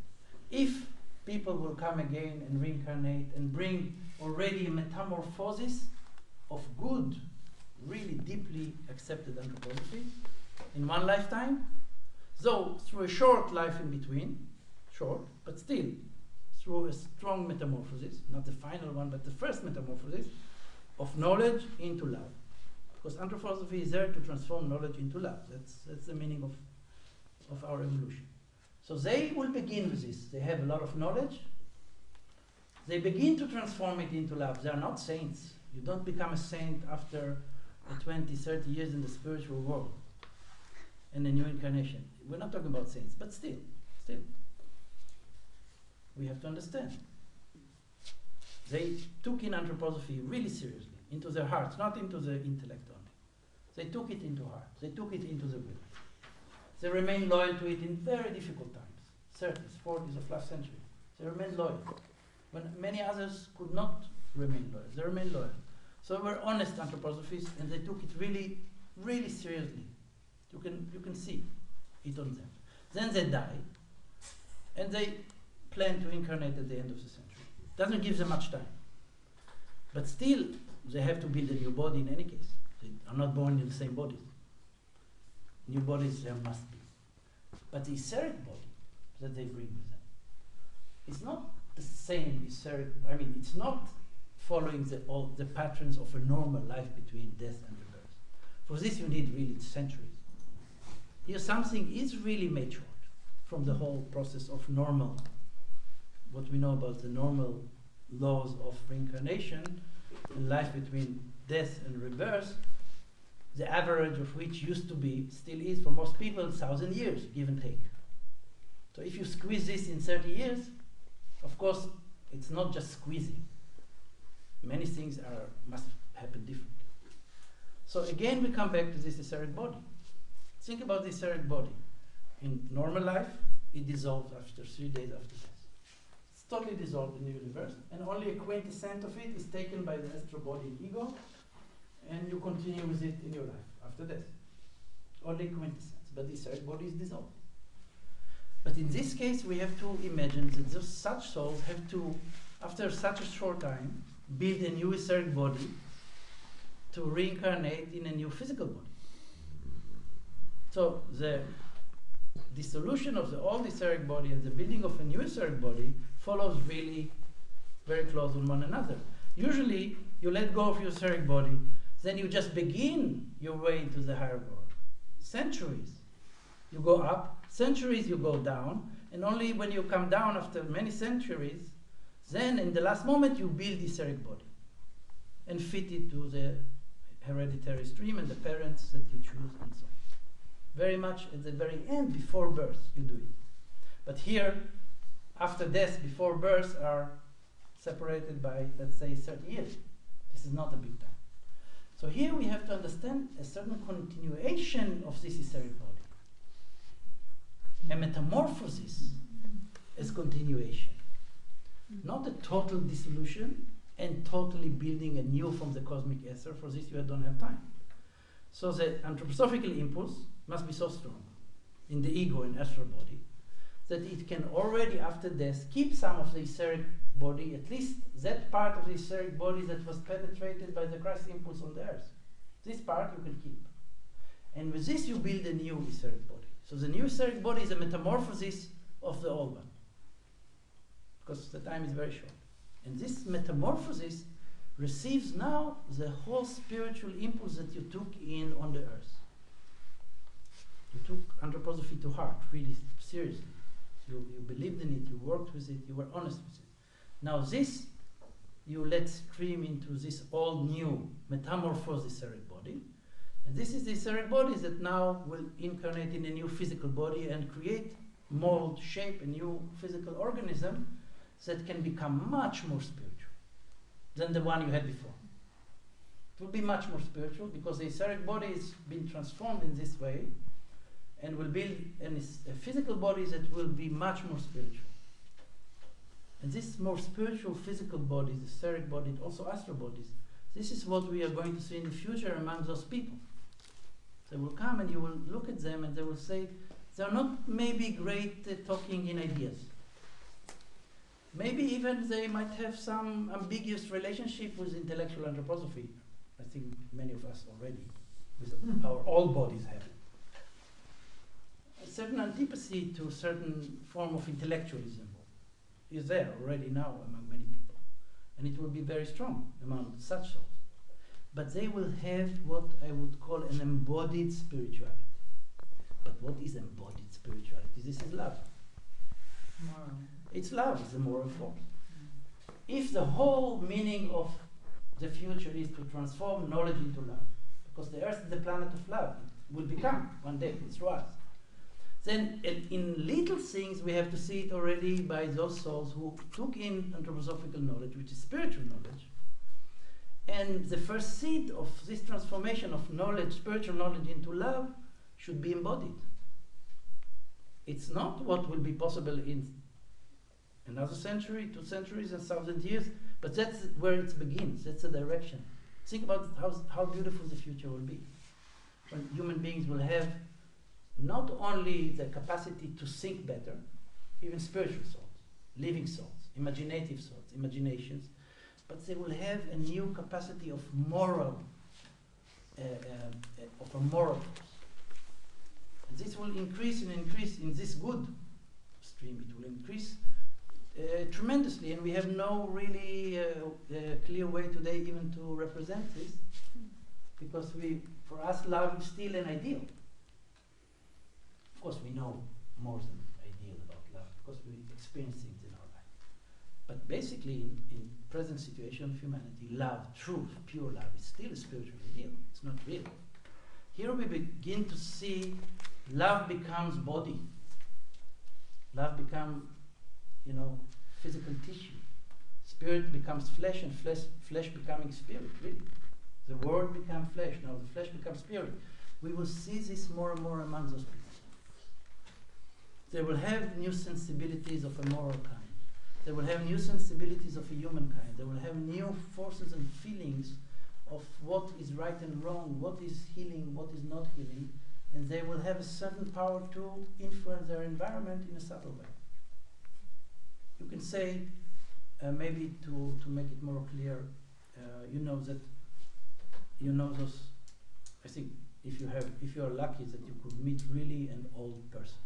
If people will come again and reincarnate and bring already a metamorphosis of good, really deeply accepted anthroposophy in one lifetime, though through a short life in between, short, but still through a strong metamorphosis, not the final one, but the first metamorphosis of knowledge into love. Because anthroposophy is there to transform knowledge into love. That's the meaning of our evolution. So they will begin with this. They have a lot of knowledge. They begin to transform it into love. They are not saints. You don't become a saint after 20, 30 years in the spiritual world and a new incarnation. We're not talking about saints, but still. We have to understand. They took in anthroposophy really seriously, into their hearts, not into the intellect only. They took it into heart. They took it into the will. They remained loyal to it in very difficult times, 30s, 40s of last century. They remained loyal. When many others could not remain loyal, they remained loyal. So they were honest anthroposophists, and they took it really, really seriously. You can see it on them. Then they die, and they plan to incarnate at the end of the century. Doesn't give them much time. But still, they have to build a new body in any case. They are not born in the same bodies. New bodies there must be. But the etheric body that they bring with them is not the same etheric, it's not following the patterns of a normal life between death and rebirth. For this you need really centuries. Here something is really matured from the whole process of normal, what we know about the normal laws of reincarnation and life between death and rebirth, the average of which used to be, still is for most people, 1,000 years, give and take. So if you squeeze this in 30 years, of course, it's not just squeezing. Many things must happen differently. So again, we come back to this etheric body. Think about the etheric body. In normal life, it dissolves after 3 days after death. It's totally dissolved in the universe, and only a quintessence of it is taken by the astral body and ego, and you continue with it in your life after death. Only quintessence, but the etheric body is dissolved. But in this case, we have to imagine that such souls have to, after such a short time, build a new etheric body to reincarnate in a new physical body. So the dissolution of the old etheric body and the building of a new etheric body follows really very close on one another. Usually, you let go of your etheric body, then you just begin your way into the higher world. Centuries, you go up, centuries you go down, and only when you come down after many centuries, then in the last moment you build the etheric body and fit it to the hereditary stream and the parents that you choose and so on. Very much at the very end, before birth, you do it. But here, after death, before birth, are separated by, let's say, 30 years. This is not a big time. So here we have to understand a certain continuation of this etheric body. A metamorphosis as continuation. Not a total dissolution and totally building anew from the cosmic ether. For this you don't have time. So the anthroposophical impulse must be so strong in the ego and astral body that it can already after death keep some of the etheric body, at least that part of the etheric body that was penetrated by the Christ impulse on the earth. This part you can keep. And with this you build a new etheric body. So the new etheric body is a metamorphosis of the old one. Because the time is very short. And this metamorphosis receives now the whole spiritual impulse that you took in on the earth. You took anthroposophy to heart, really seriously. You believed in it, you worked with it, you were honest with it. Now this, you let stream into this all new metamorphosed etheric body. And this is the etheric body that now will incarnate in a new physical body and create, mold, shape a new physical organism that can become much more spiritual than the one you had before. It will be much more spiritual because the etheric body has been transformed in this way and will build a physical body that will be much more spiritual. And this more spiritual physical body, the etheric body, also astral bodies, this is what we are going to see in the future among those people. They will come and you will look at them and they will say, they're not maybe great talking in ideas. Maybe even they might have some ambiguous relationship with intellectual anthroposophy. I think many of us already, with our old bodies have it. A certain antipathy to a certain form of intellectualism is there already now among many people. And it will be very strong among such souls. But they will have what I would call an embodied spirituality. But what is embodied spirituality? This is love. Moral. It's love, it's the moral force. If the whole meaning of the future is to transform knowledge into love, because the earth is the planet of love, it will become one day through us, then in little things we have to see it already by those souls who took in anthroposophical knowledge, which is spiritual knowledge. And the first seed of this transformation of knowledge, spiritual knowledge into love, should be embodied. It's not what will be possible in another century, 2 centuries, and 1,000 years, but that's where it begins. That's the direction. Think about how beautiful the future will be. When human beings will have not only the capacity to think better, even spiritual thoughts, living thoughts, imaginative thoughts, imaginations, but they will have a new capacity of moral, of a moral force. And this will increase and increase in this good stream. It will increase tremendously, and we have no really clear way today even to represent this, because for us, love is still an ideal. Of course, we know more than ideal about love, because we experience things in our life. But basically, in present situation of humanity, love, truth, pure love, is still a spiritual ideal. It's not real. Here we begin to see love becomes body. Love becomes, physical tissue. Spirit becomes flesh, and flesh becoming spirit, really. The word becomes flesh, now the flesh becomes spirit. We will see this more and more among those people. They will have new sensibilities of a moral kind. They will have new sensibilities of a human kind. They will have new forces and feelings of what is right and wrong, what is healing, what is not healing, and they will have a certain power to influence their environment in a subtle way. You can say, maybe to make it more clear, those. I think if you are lucky, that you could meet really an old person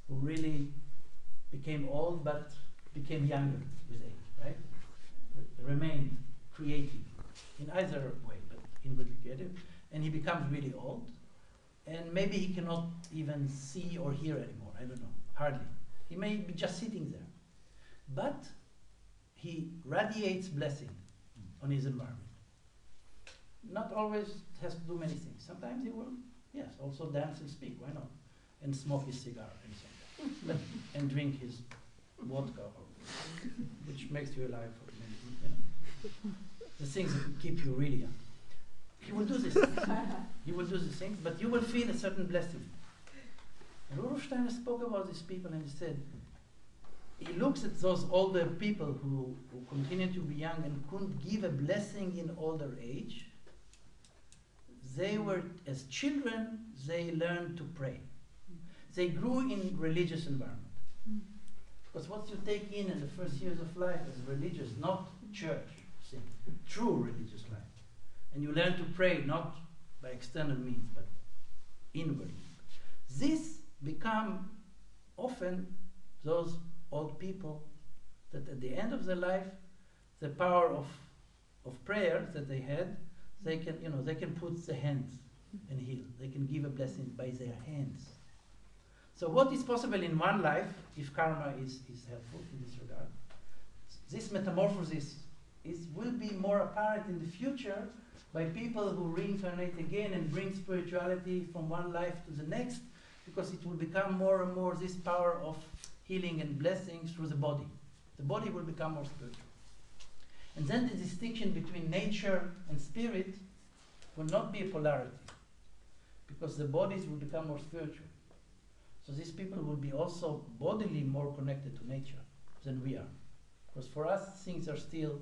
who really became old but became younger with age, right? Remained creative in either way, but inwardly creative, and he becomes really old, and maybe he cannot even see or hear anymore. I don't know, hardly. He may be just sitting there, but he radiates blessing on his environment. Not always has to do many things. Sometimes he will, yes, also dance and speak. Why not? And smoke his cigar and so on. But and drink his vodka, which makes you alive for many, the things that keep you really young. He will do this. He will do these things, but you will feel a certain blessing. And Rudolf Steiner spoke about these people, and he said, he looks at those older people who continue to be young and couldn't give a blessing in older age. They were, as children, they learned to pray. They grew in religious environment. Because what you take in the first years of life is religious, not church, see, true religious life. And you learn to pray not by external means, but inwardly. This become often those old people that at the end of their life, the power of prayer that they had, they can put the hands and heal. They can give a blessing by their hands. So what is possible in one life, if karma is helpful in this regard, this metamorphosis will be more apparent in the future by people who reincarnate again and bring spirituality from one life to the next, because it will become more and more this power of healing and blessings through the body. The body will become more spiritual. And then the distinction between nature and spirit will not be a polarity, because the bodies will become more spiritual. So these people will be also bodily more connected to nature than we are. Because for us, things are still,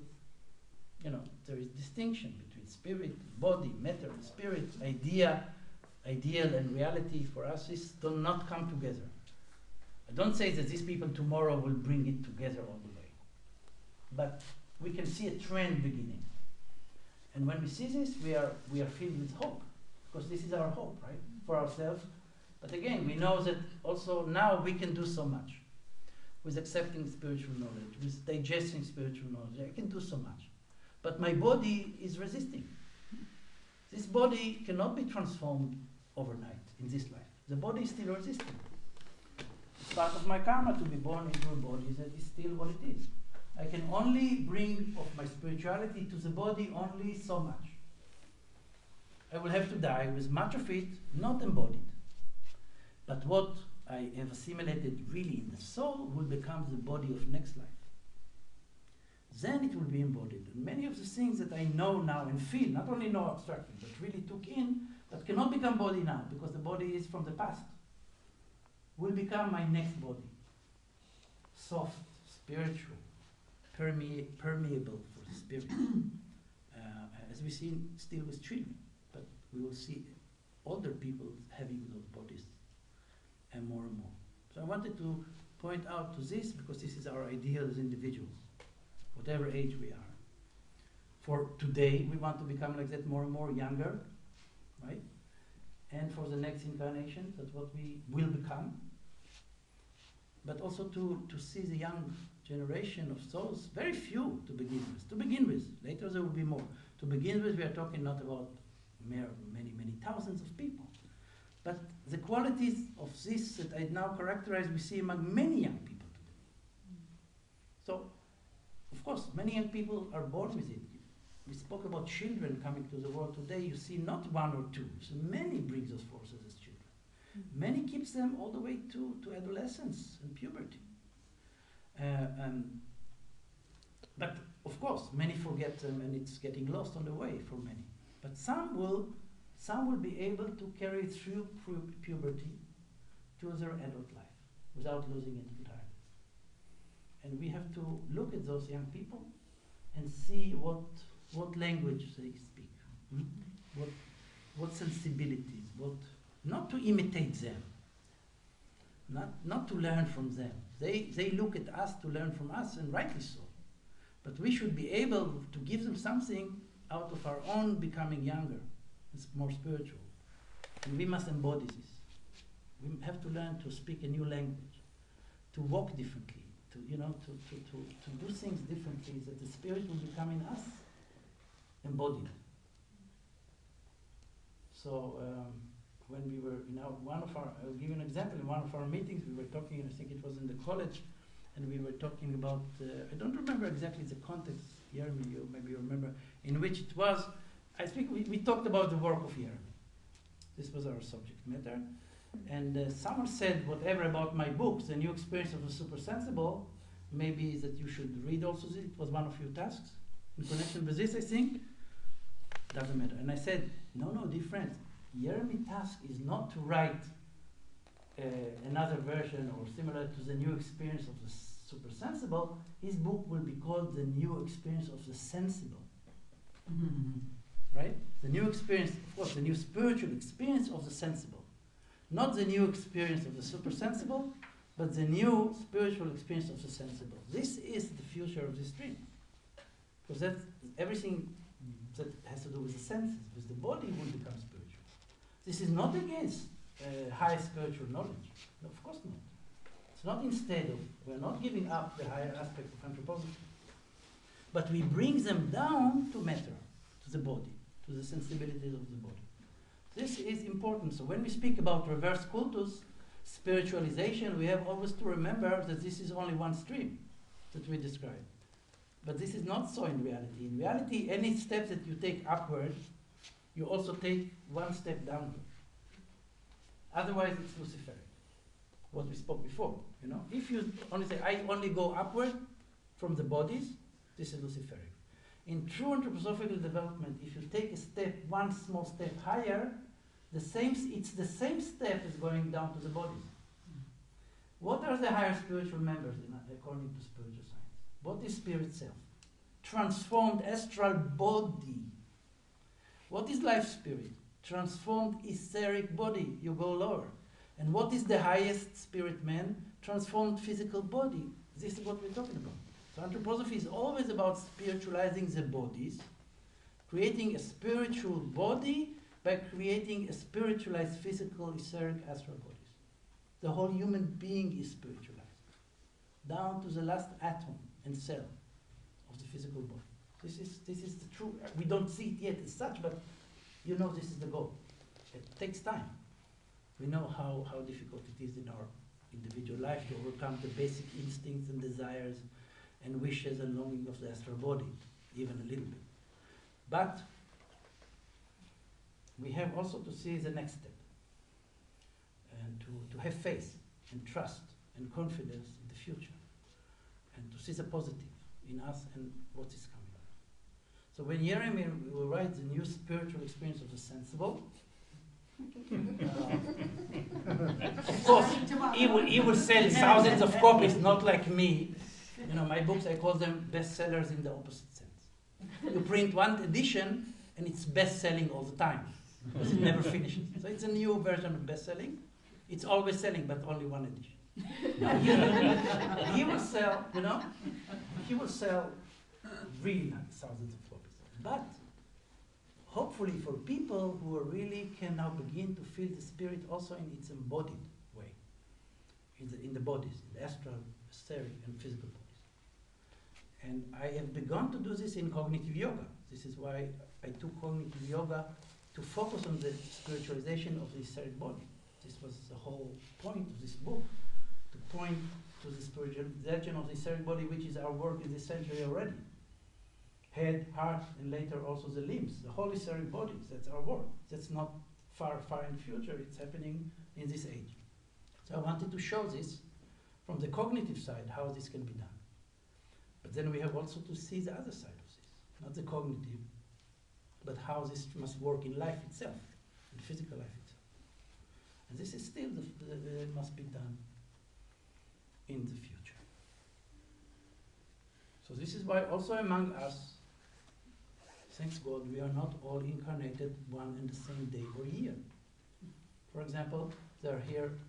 there is distinction between spirit, body, matter, and spirit, ideal and reality. For us, this do not come together. I don't say that these people tomorrow will bring it together all the way. But we can see a trend beginning. And when we see this, we are filled with hope. Because this is our hope, right? For ourselves. But again, we know that also now we can do so much. With accepting spiritual knowledge, with digesting spiritual knowledge, I can do so much. But my body is resisting. This body cannot be transformed overnight in this life. The body is still resisting. It's part of my karma to be born into a body that is still what it is. I can only bring of my spirituality to the body only so much. I will have to die with much of it not embodied. But what I have assimilated really in the soul will become the body of next life. Then it will be embodied. And many of the things that I know now and feel, not only know abstractly, but really took in, but cannot become body now, because the body is from the past, will become my next body. Soft, spiritual, permeable for the spirit. as we see still with children, but we will see older people having those bodies and more. So I wanted to point out to this because this is our ideal as individuals, whatever age we are. For today, we want to become like that more and more younger, right? And for the next incarnation, that's what we will become. But also to see the young generation of those, very few to begin with. To begin with, later there will be more. To begin with, we are talking not about many thousands of people. But the qualities of this that I now characterize, we see among many young people today. So, of course, many young people are born with it. We spoke about children coming to the world today. You see not one or two. So many bring those forces as children. Many keeps them all the way to adolescence and puberty. But of course, many forget them and it's getting lost on the way for many. But some will be able to carry it through puberty to their adult life without losing it entirely. And we have to look at those young people and see what language they speak, what sensibilities, not to imitate them, not to learn from them. They look at us to learn from us, and rightly so. But we should be able to give them something out of our own becoming younger, and more spiritual. And we must embody this. We have to learn to speak a new language, to walk differently, to do things differently, that the spirit will become in us embodied. So when we were I'll give you an example. In one of our meetings, we were talking, and I think it was in the college, and we were talking about, I don't remember exactly the context, Jeremy, you maybe you remember, in which it was, I think we talked about the work of Jeremy. This was our subject matter. And someone said, whatever about my books, The New Experience of the Supersensible, maybe that you should read also this. It was one of your tasks. In connection with this, I think, doesn't matter. And I said, no, dear friends, Jeremy's task is not to write another version or similar to The New Experience of the Supersensible. His book will be called The New Experience of the Sensible. Right? The new experience, of course, the new spiritual experience of the sensible. Not the new experience of the supersensible, but the new spiritual experience of the sensible. This is the future of this dream. Because that's everything that has to do with the senses, with the body will become spiritual. This is not against high spiritual knowledge. No, of course not. It's not instead of, we're not giving up the higher aspect of anthroposophy. But we bring them down to matter, to the body, to the sensibilities of the body. This is important. So when we speak about reverse cultus, spiritualization, we have always to remember that this is only one stream that we describe. But this is not so in reality. In reality, any step that you take upward, you also take one step downward. Otherwise, it's Luciferic. What we spoke before, If you only say, I only go upward from the bodies, this is Luciferic. In true anthroposophical development, if you take a step, one small step higher, it's the same step as going down to the bodies. What are the higher spiritual members according to spiritual science? What is spirit self? Transformed astral body. What is life spirit? Transformed etheric body. You go lower. And what is the highest spirit man? Transformed physical body. This is what we're talking about. So anthroposophy is always about spiritualizing the bodies, creating a spiritual body by creating a spiritualized physical, etheric, astral bodies. The whole human being is spiritualized, down to the last atom and cell of the physical body. This is the true. We don't see it yet as such, but this is the goal. It takes time. We know how difficult it is in our individual life to overcome the basic instincts and desires and wishes and longing of the astral body, even a little bit. But we have also to see the next step, and to have faith and trust and confidence in the future, and to see the positive in us and what is coming. So when Jeremy will write the new spiritual experience of the sensible, of course, he will sell thousands of copies, not like me. My books, I call them bestsellers in the opposite sense. You print one edition and it's best-selling all the time because it never finishes. So it's a new version of best-selling. It's always selling, but only one edition. Now, he will sell, he will sell really thousands of copies. But hopefully for people who really can now begin to feel the spirit also in its embodied way, in the bodies, in the astral, etheric, and physical bodies. And I have begun to do this in cognitive yoga. This is why I took cognitive yoga to focus on the spiritualization of the etheric body. This was the whole point of this book, to point to the spiritualization of the etheric body, which is our work in this century already. Head, heart, and later also the limbs, the whole etheric bodies, that's our work. That's not far, far in the future, it's happening in this age. So I wanted to show this from the cognitive side, how this can be done. But then we have also to see the other side of this, not the cognitive, but how this must work in life itself, in physical life itself. And this is still must be done in the future. So this is why also among us, thanks God, we are not all incarnated one and the same day or year. For example, there are here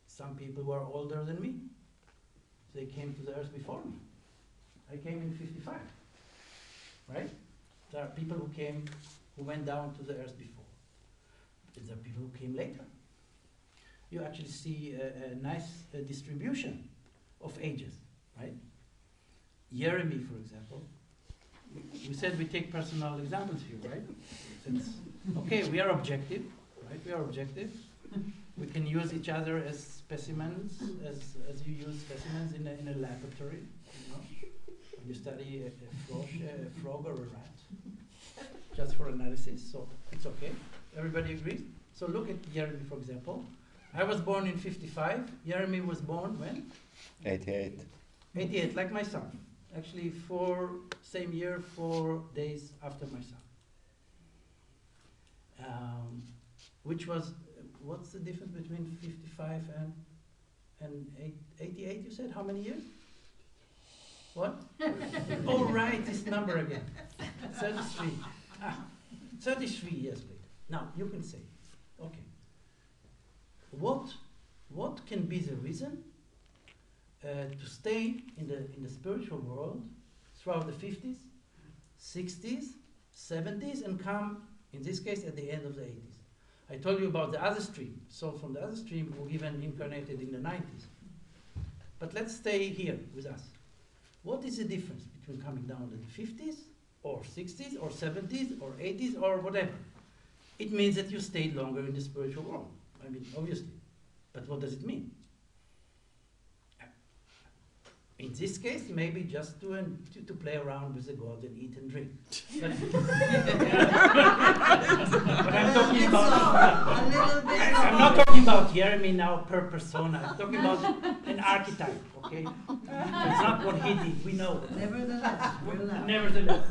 some people who are older than me. They came to the earth before me. I came in 55, right? There are people who went down to the earth before. But there are people who came later. You actually see a nice distribution of ages, right? Jeremy, for example. We said we take personal examples here, right? Since, okay, we are objective, right? We are objective. We can use each other as specimens, as you use specimens in a laboratory. When you study a frog or a rat, just for analysis. So it's okay. Everybody agrees. So look at Jeremy, for example. I was born in 55. Jeremy was born when? 88. 88, like my son. Actually, same year, 4 days after my son. Which was, what's the difference between 55 and 88, you said? How many years? What? Oh, right, this number again. 33. 33 years later. Now, you can say, okay, what can be the reason to stay in the spiritual world throughout the 50s, 60s, 70s, and come, in this case, at the end of the 80s? I told you about the other stream. So from the other stream, who even incarnated in the 90s. But let's stay here with us. What is the difference between coming down to the 50s, or 60s, or 70s, or 80s, or whatever? It means that you stayed longer in the spiritual world. I mean, obviously. But what does it mean? In this case, maybe just to play around with the gods and eat and drink. But I'm talking about, I'm not talking about Jeremy now per persona. I'm talking about an archetype, okay? It's not what he did, we know. Nevertheless.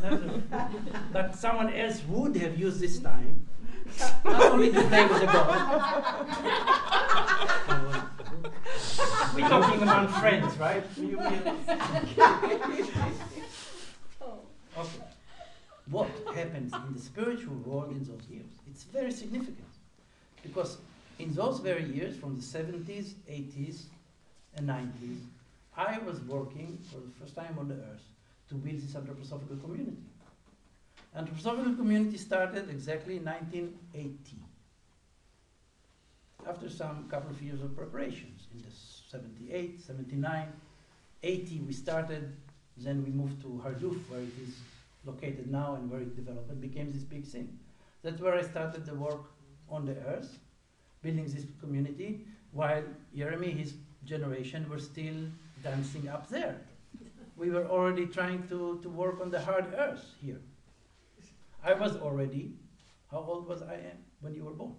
But someone else would have used this time, not only to play with the gods. We're talking among friends, right? Okay. What happens in the spiritual world in those years? It's very significant. Because in those very years, from the 70s, 80s, and 90s, I was working for the first time on the earth to build this anthroposophical community. Anthroposophical community started exactly in 1980. After some couple of years of preparations, in the 78, 79, 80 we started, then we moved to Harduf, where it is located now and where it developed and became this big thing. That's where I started the work on the earth, building this community, while Jeremy, his generation, were still dancing up there. We were already trying to work on the hard earth here. I was already, how old was I when you were born?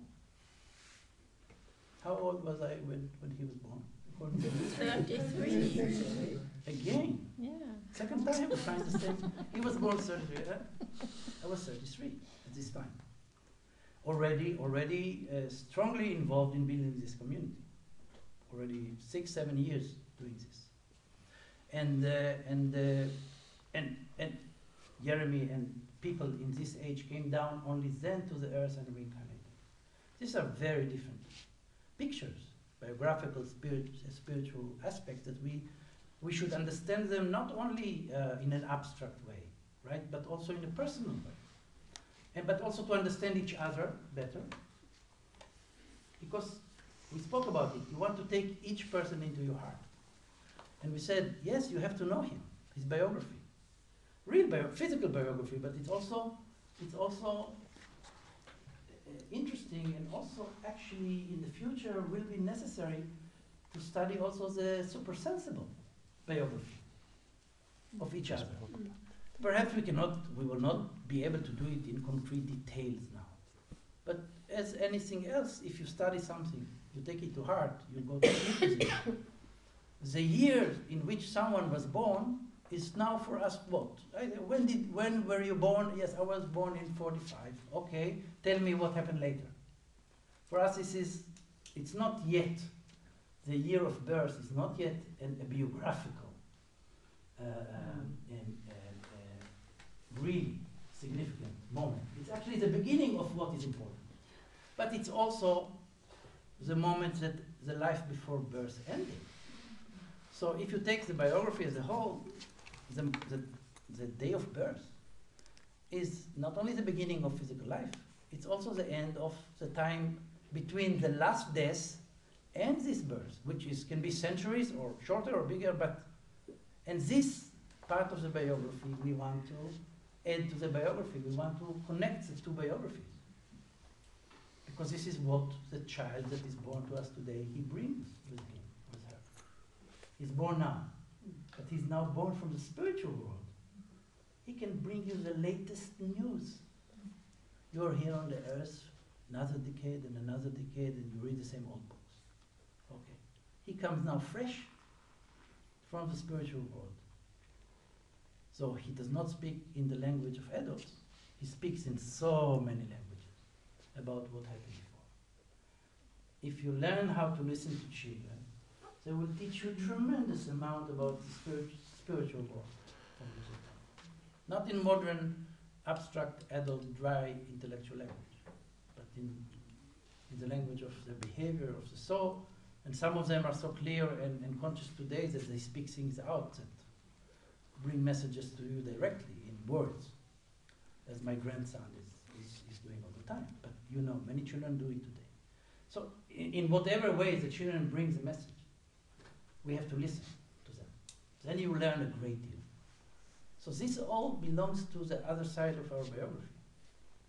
How old was I when he was born? 33. Again? Yeah. Second time we're trying to say. He was born 33. I was 33 at this time. Already strongly involved in building this community. Already 6-7 years doing this. And Jeremy and people in this age came down only then to the earth and reincarnated. These are very different pictures, biographical, spiritual aspects that we should understand them not only in an abstract way, right, but also in a personal way. But also to understand each other better. Because we spoke about it, you want to take each person into your heart. And we said, yes, you have to know him, his biography. Real physical biography, but it's also interesting, and also actually in the future will be necessary to study also the supersensible biography of each other. Perhaps we will not be able to do it in concrete details now. But as anything else, if you study something, you take it to heart, you go to sleep with it. The year in which someone was born is now for us what? When were you born? Yes, I was born in 45. Okay, tell me what happened later. For us, it's not yet, the year of birth is not yet a biographical really significant moment. It's actually the beginning of what is important. But it's also the moment that the life before birth ended. So if you take the biography as a whole, the day of birth is not only the beginning of physical life, it's also the end of the time between the last death and this birth, which can be centuries or shorter or bigger, and this part of the biography we want to add to the biography. We want to connect the two biographies. Because this is what the child that is born to us today, he brings with him, with her. He's born now, but he's now born from the spiritual world. He can bring you the latest news. You're here on the earth, another decade and another decade, and you read the same old books. Okay. He comes now fresh from the spiritual world. So he does not speak in the language of adults. He speaks in so many languages about what happened before. If you learn how to listen to children, they will teach you a tremendous amount about the spiritual world. Not in modern, abstract, adult, dry, intellectual language, but in the language of the behavior of the soul. And some of them are so clear and conscious today that they speak things out that bring messages to you directly in words, as my grandson is doing all the time. But you know, many children do it today. So in whatever way the children bring the message, we have to listen to them. Then you learn a great deal. So this all belongs to the other side of our biography,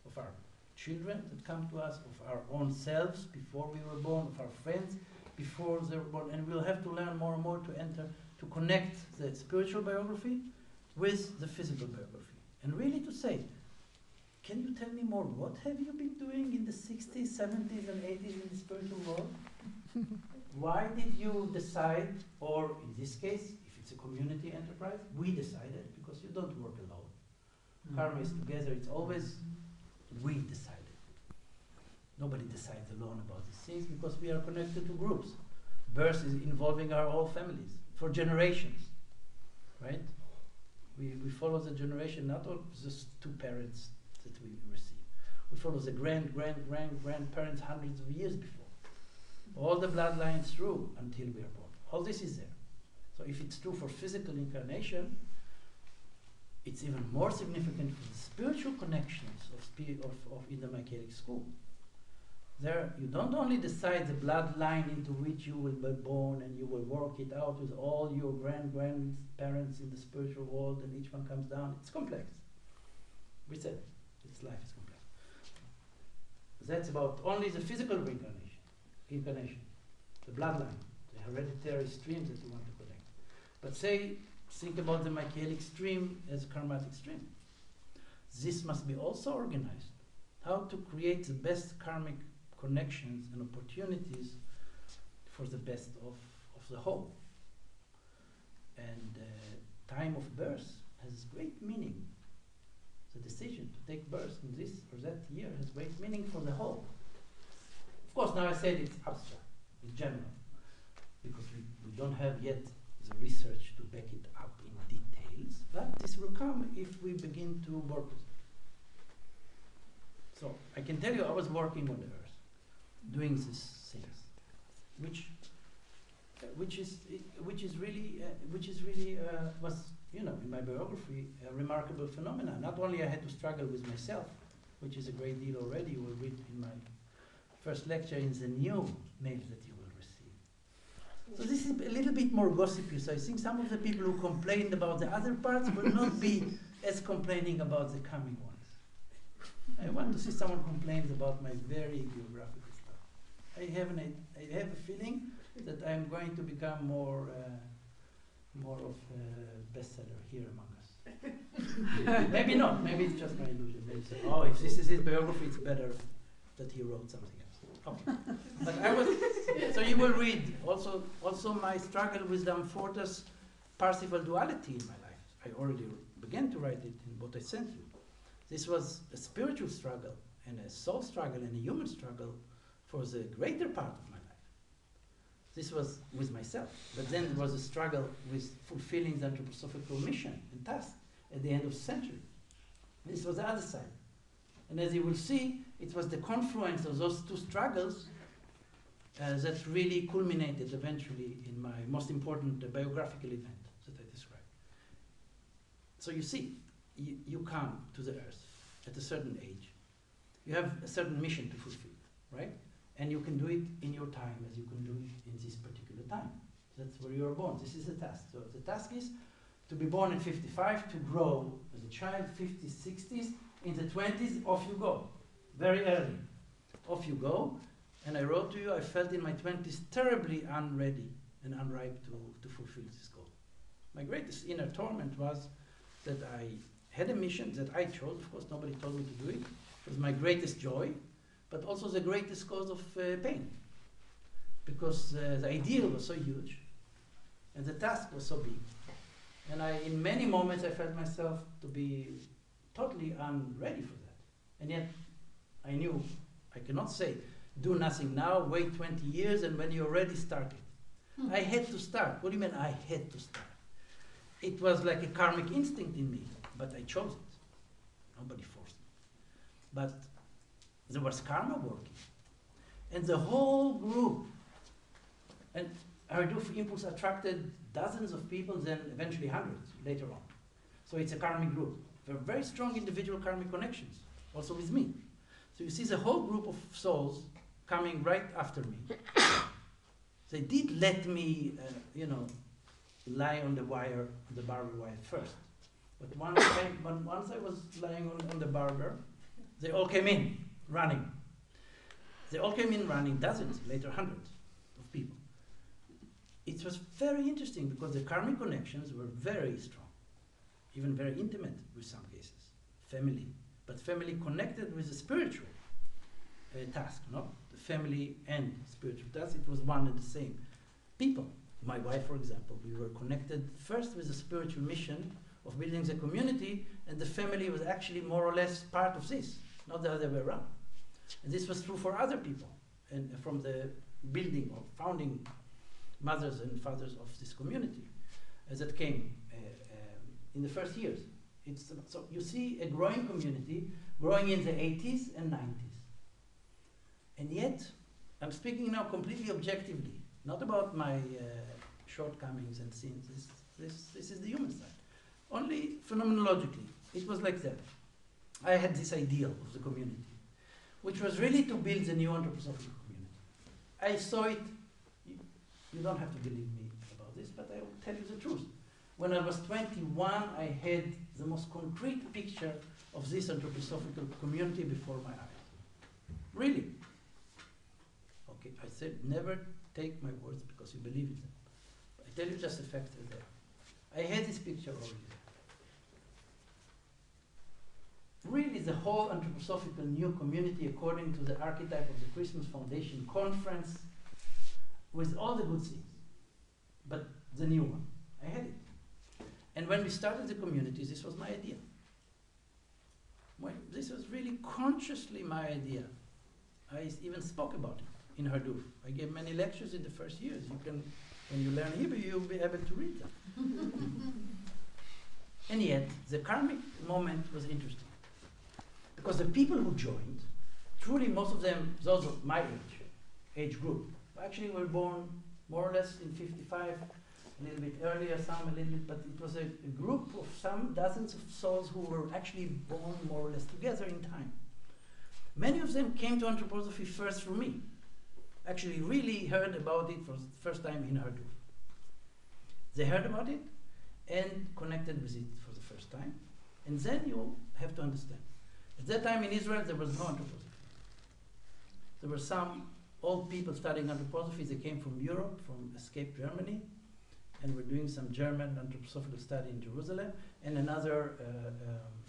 of our children that come to us, of our own selves before we were born, of our friends before they were born. And we'll have to learn more and more to connect the spiritual biography with the physical biography. And really to say, can you tell me more? What have you been doing in the 60s, 70s, and 80s in the spiritual world? Why did you decide, or in this case, if it's a community enterprise, we decided, because you don't work alone. Karma is together, it's always we decided. Nobody decides alone about these things because we are connected to groups. Birth is involving our whole families for generations, right? We follow the generation, not of just two parents that we receive. We follow the grandparents hundreds of years before. All the bloodlines through until we are born. All this is there. So if it's true for physical incarnation, it's even more significant for the spiritual connections of in the Michaelic school. There, you don't only decide the bloodline into which you will be born and you will work it out with all your grandparents in the spiritual world, and each one comes down. It's complex. We said this life is complex. That's about only the physical incarnation, the bloodline, the hereditary streams that you want to connect. But think about the Michaelic stream as a karmatic stream. This must be also organized. How to create the best karmic connections and opportunities for the best of the whole. And time of birth has great meaning. The decision to take birth in this or that year has great meaning for the whole. Of course, now I said it's abstract, it's general, because we don't have yet the research to back it up in details, but this will come if we begin to work with it. So I can tell you, I was working on the earth, doing these things, which really was, you know, in my biography, a remarkable phenomenon. Not only I had to struggle with myself, which is a great deal already. You will read in my first lecture in the new mail that you will receive. So this is a little bit more gossipy. So I think some of the people who complained about the other parts will not be as complaining about the coming ones. I want to see someone complains about my very biographical stuff. I have a feeling that I'm going to become more of a bestseller here among us. Maybe not. Maybe it's just my illusion. Maybe say, oh, if this is his biography, it's better that he wrote something else. Okay. But I was. So you will read also my struggle with the Amfortas Parsifal duality in my life. I already began to write it in what I sent you. This was a spiritual struggle and a soul struggle and a human struggle for the greater part of my life. This was with myself, but then there was a struggle with fulfilling the anthroposophical mission and task at the end of the century. This was the other side. And as you will see, it was the confluence of those two struggles that really culminated eventually in my most important biographical event that I described. So you see, you come to the earth at a certain age. You have a certain mission to fulfill, right? And you can do it in your time as you can do it in this particular time. That's where you are born. This is the task. So the task is to be born in 55, to grow as a child, 50s, 60s, in the 20s, off you go. Very early. Off you go. And I wrote to you, I felt in my 20s terribly unready and unripe to fulfill this goal. My greatest inner torment was that I had a mission that I chose. Of course, nobody told me to do it. It was my greatest joy, but also the greatest cause of pain. Because the ideal was so huge, and the task was so big. And in many moments, I felt myself to be totally unready for that. And yet, I knew, I cannot say, do nothing now, wait 20 years, and when you already started. I had to start. What do you mean I had to start? It was like a karmic instinct in me, but I chose it. Nobody forced me. But there was karma working. And the whole group, and Harduf Impulse attracted dozens of people, then eventually hundreds later on. So it's a karmic group. There are very strong individual karmic connections, also with me. So you see the whole group of souls coming right after me. They did let me, lie on the wire, the barbed wire first. But once I was lying on the barbed, they all came in, running. They all came in running, dozens, later hundreds of people. It was very interesting because the karmic connections were very strong, even very intimate with some cases, family, but family connected with the spiritual task, not the family and spiritual task. It was one and the same people. My wife, for example, we were connected first with the spiritual mission of building the community, and the family was actually more or less part of this, not the other way around. And this was true for other people, and from the building or founding mothers and fathers of this community that came in the first years. So you see a growing community, growing in the 80s and 90s. And yet, I'm speaking now completely objectively, not about my shortcomings and sins. This is the human side. Only phenomenologically, it was like that. I had this ideal of the community, which was really to build the new anthroposophical community. I saw it. You don't have to believe me about this, but I will tell you the truth. When I was 21, I had the most concrete picture of this anthroposophical community before my eyes. Really. Okay, I said never take my words because you believe in them. I tell you just the facts are there. I had this picture already there. Really, the whole anthroposophical new community according to the archetype of the Christmas Foundation conference with all the good things, but the new one. I had it. And when we started the community, this was my idea. This was really consciously my idea. I even spoke about it in Harduf. I gave many lectures in the first years. You can, when you learn Hebrew, you'll be able to read them. And yet, the karmic moment was interesting. Because the people who joined, truly most of them, those of my age group, actually were born more or less in 55, a little bit earlier, some a little bit, but it was a group of some dozens of souls who were actually born more or less together in time. Many of them came to anthroposophy first through me. Actually really heard about it for the first time in Harduf. They heard about it and connected with it for the first time. And then you have to understand. At that time in Israel, there was no anthroposophy. There were some old people studying anthroposophy. They came from Europe, from escaped Germany, and were doing some German anthroposophical study in Jerusalem, and another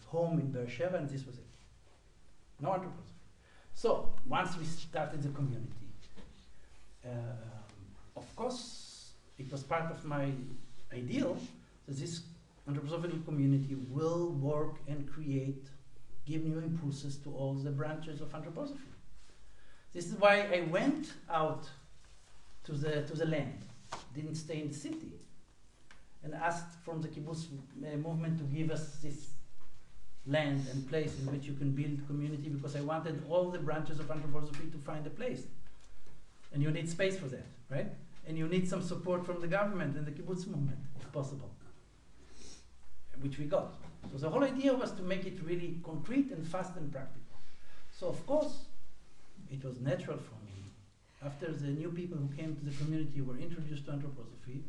home in Beersheba, and this was it. No anthroposophy. So, once we started the community, of course, it was part of my ideal that this anthroposophical community will work and create, give new impulses to all the branches of anthroposophy. This is why I went out to the land, didn't stay in the city, and asked from the kibbutz movement to give us this land and place in which you can build community, because I wanted all the branches of anthroposophy to find a place. And you need space for that, right? And you need some support from the government and the kibbutz movement, if possible, which we got. So the whole idea was to make it really concrete and fast and practical. So of course, it was natural for me, after the new people who came to the community were introduced to anthroposophy,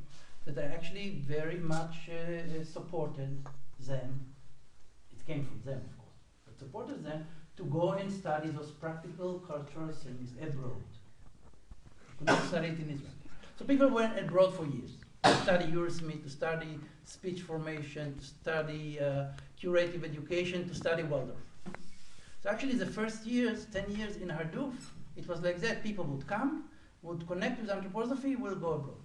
that I actually very much supported them. It came from them, of course, but supported them to go and study those practical cultural things abroad. Could not study it in Israel. So people went abroad for years to study Eurosmith, to study speech formation, to study curative education, to study Waldorf. So actually the first years, 10 years in Harduf, it was like that. People would come, would connect with anthroposophy, will go abroad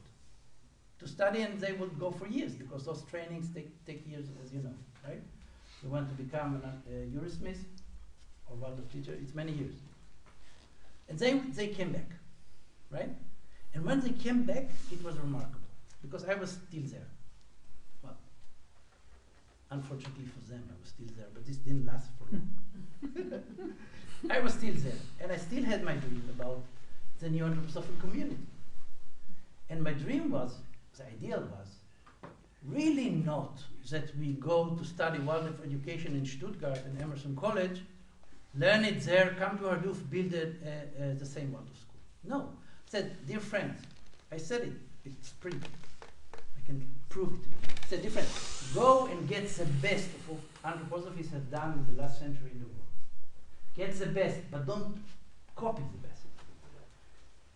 to study, and they would go for years, because those trainings take years, as you know, right? You want to become a Eurosmith or Waldorf teacher, it's many years. And they came back, right? And when they came back, it was remarkable, because I was still there. Well, unfortunately for them, I was still there, but this didn't last for long. I was still there, and I still had my dream about the new anthroposophical community. And my dream was, the ideal was, really not that we go to study Waldorf education in Stuttgart and Emerson College, learn it there, come to Harduf, build the same Waldorf school. No. I said, dear friends, I said it, it's pretty, I can prove it. I said, dear friends, go and get the best of what anthroposophists have done in the last century in the world. Get the best, but don't copy the best.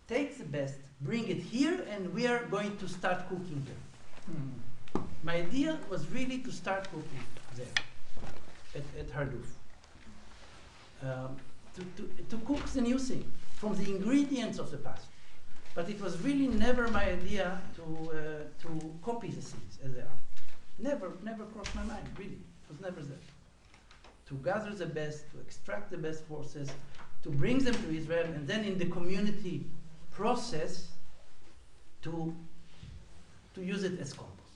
Take the best, bring it here, and we are going to start cooking here. My idea was really to start cooking there, at Harduf. To cook the new thing from the ingredients of the past. But it was really never my idea to copy the things as they are. Never crossed my mind, really. It was never there. To gather the best, to extract the best forces, to bring them to Israel, and then in the community process to use it as compost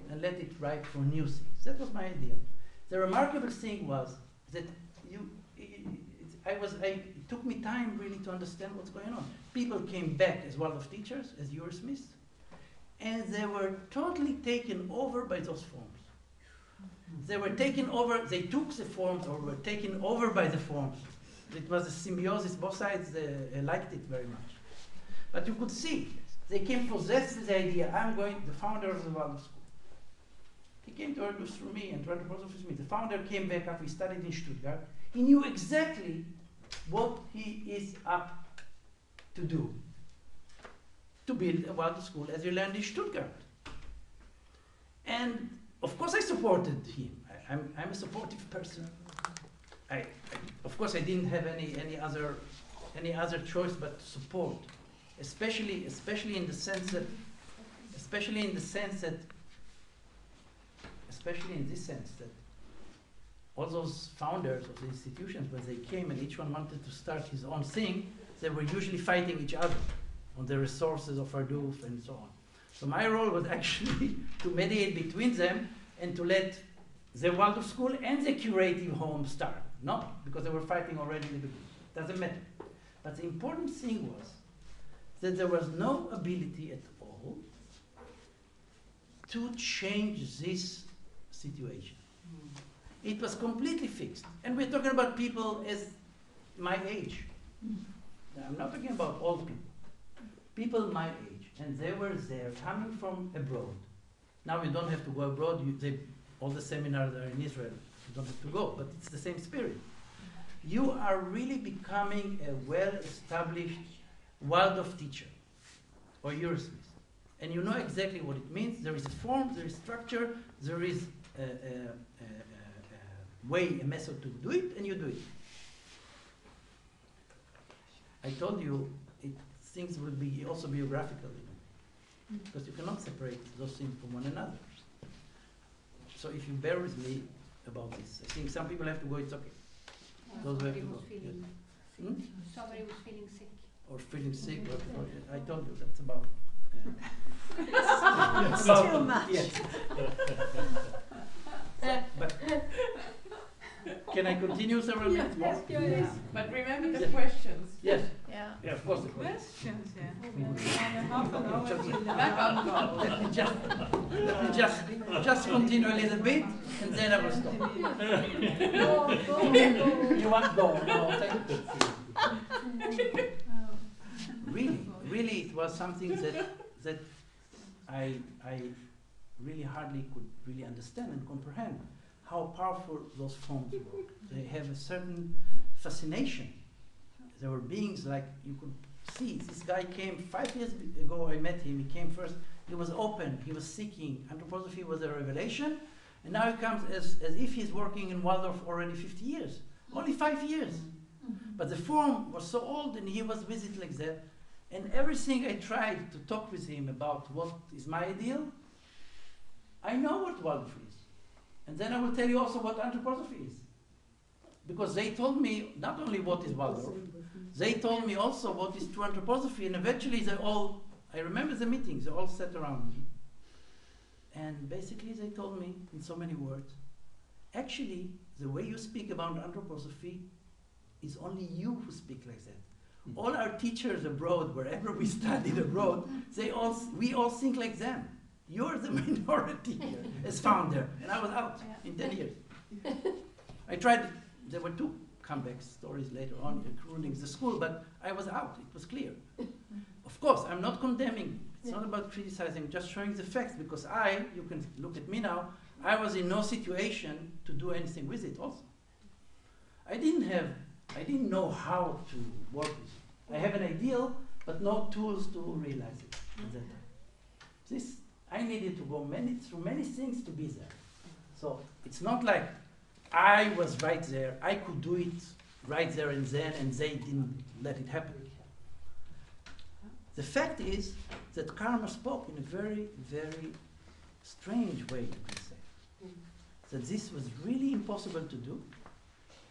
and let it ripe for new things. That was my idea. The remarkable thing was that it took me time really to understand what's going on. People came back as Waldorf teachers, as Eurosmiths, and they were totally taken over by those forms. They were taken over, they took the forms or were taken over by the forms. It was a symbiosis, both sides liked it very much. But you could see, they came possessed with the idea, the founder of the Waldorf school. He came to Harduf through me and to anthroposophy with me. The founder came back after we studied in Stuttgart. He knew exactly what he is up to do, to build a Waldorf school as you learned in Stuttgart. And of course I supported him. I'm a supportive person. Of course I didn't have any other choice but to support, especially in the sense that all those founders of the institutions, when they came and each one wanted to start his own thing, they were usually fighting each other on the resources of Harduf and so on. So my role was actually to mediate between them and to let the Waldorf school and the curative home start. Not because they were fighting already in the beginning. Doesn't matter. But the important thing was that there was no ability at all to change this situation. It was completely fixed. And we're talking about people as my age. I'm not talking about old people. People my age. And they were there coming from abroad. Now you don't have to go abroad. All the seminars are in Israel. You don't have to go. But it's the same spirit. You are really becoming a well-established Waldorf teacher or Eurosmith. And you know exactly what it means. There is a form, there is structure, there is a way, a method to do it, and you do it. I told you things will be also biographical, because you cannot separate those things from one another. So if you bear with me about this, I think some people have to go, it's okay. Those who have to go. Yes. Somebody was feeling sick. Or feeling sick, or I told you that's about. It's too much. Yes. But can I continue several minutes more? Yes. But remember the Yes. questions. Yes. Yeah. Yeah, of course. The questions. Questions, yeah. Half an hour till Back on God. Let me just continue a little bit, and then I will stop. You want go? No, thank you. Really, it was something that I really hardly could really understand and comprehend how powerful those forms were. They have a certain fascination. There were beings like you could see. This guy came 5 years ago. I met him. He came first. He was open. He was seeking. Anthroposophy was a revelation, and now he comes as if he's working in Waldorf already 50 years. Only 5 years. But the form was so old, and he was with it like that. And everything I tried to talk with him about what is my ideal, I know what Waldorf is. And then I will tell you also what anthroposophy is. Because they told me not only what is Waldorf, they told me also what is true anthroposophy, and eventually they all, I remember the meetings, they all sat around me. And basically they told me in so many words, actually the way you speak about anthroposophy is only you who speak like that. All our teachers abroad, wherever we studied abroad, we all think like them. You're the minority here as founder, and I was out in 10 years. I tried, there were 2 comeback stories later on, including the school, but I was out, it was clear. Of course, I'm not condemning, it's not about criticizing, just showing the facts, because you can look at me now, I was in no situation to do anything with it also. I didn't know how to work with it. I have an ideal, but no tools to realize it at that time. I needed to go through many things to be there. So it's not like I was right there, I could do it right there and then, and they didn't let it happen. The fact is that karma spoke in a very, very strange way, you can say. That this was really impossible to do,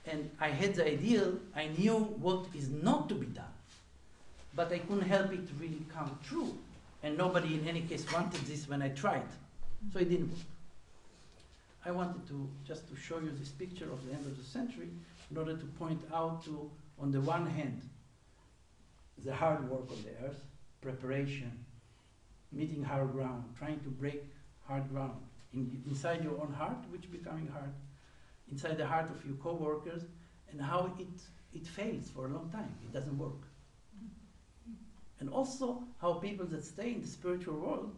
and I had the ideal, I knew what is not to be done, but I couldn't help it to really come true. And nobody in any case wanted this when I tried. So it didn't work. I wanted just to show you this picture of the end of the century in order to point out to, on the one hand, the hard work of the earth, preparation, meeting hard ground, trying to break hard ground inside your own heart, which is becoming hard, inside the heart of your co-workers, and how it fails for a long time. It doesn't work. And also how people that stay in the spiritual world,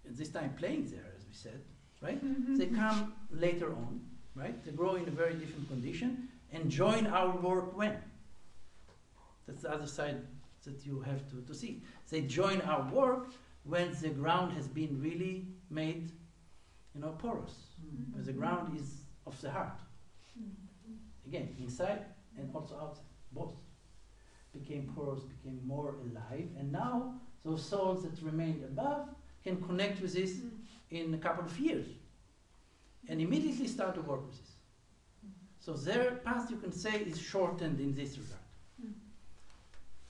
at this time playing there, as we said, right? They come later on, right? They grow in a very different condition and join our work when? That's the other side that you have to see. They join our work when the ground has been really made, porous. When the ground is of the heart. Again, inside and also outside, both. Became porous, became more alive, and now those souls that remained above can connect with this in a couple of years and immediately start to work with this. So their path, you can say, is shortened in this regard.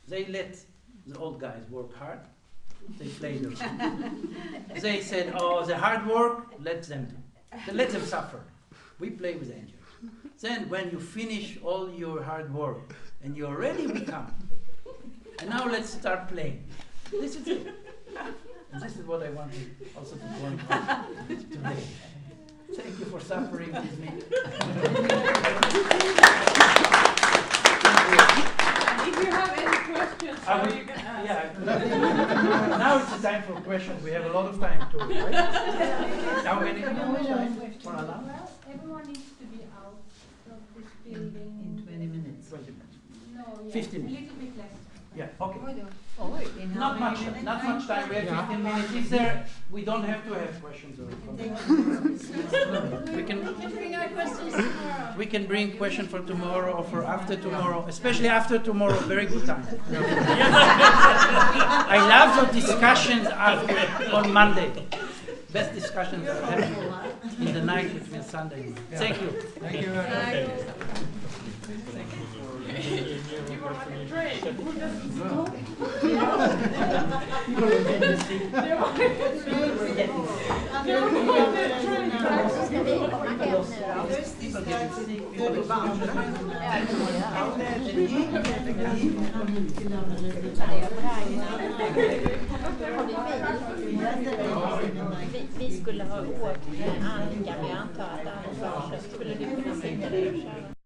They let the old guys work hard, they played them. They said, oh, the hard work, let them suffer. We play with angels. Then when you finish all your hard work and you're ready, we come. And now let's start playing. This is it. And this is what I wanted also to point out today. Thank you for suffering with me. If you have any questions, Now it's the time for questions. We have a lot of time to. Right? How many? For Alan? Well, everyone needs to be out of this building In 20 minutes. 20 minutes. No, yeah, 15 a minutes. little bit less. Yeah, okay. In Not much time. We have 15 minutes. Is there? We don't have to have questions. We can Bring our questions tomorrow. we can bring question for tomorrow or for after tomorrow, especially after tomorrow. Very good time. I love the discussions on Monday. Best discussions are happening in the night between Sunday and Monday. Thank you. Thank you. you want to drink, who doesn't smoke? Vi skulle ha åkt med Annika, men jag antar att Annika skulle du kunna tänka dig att köra?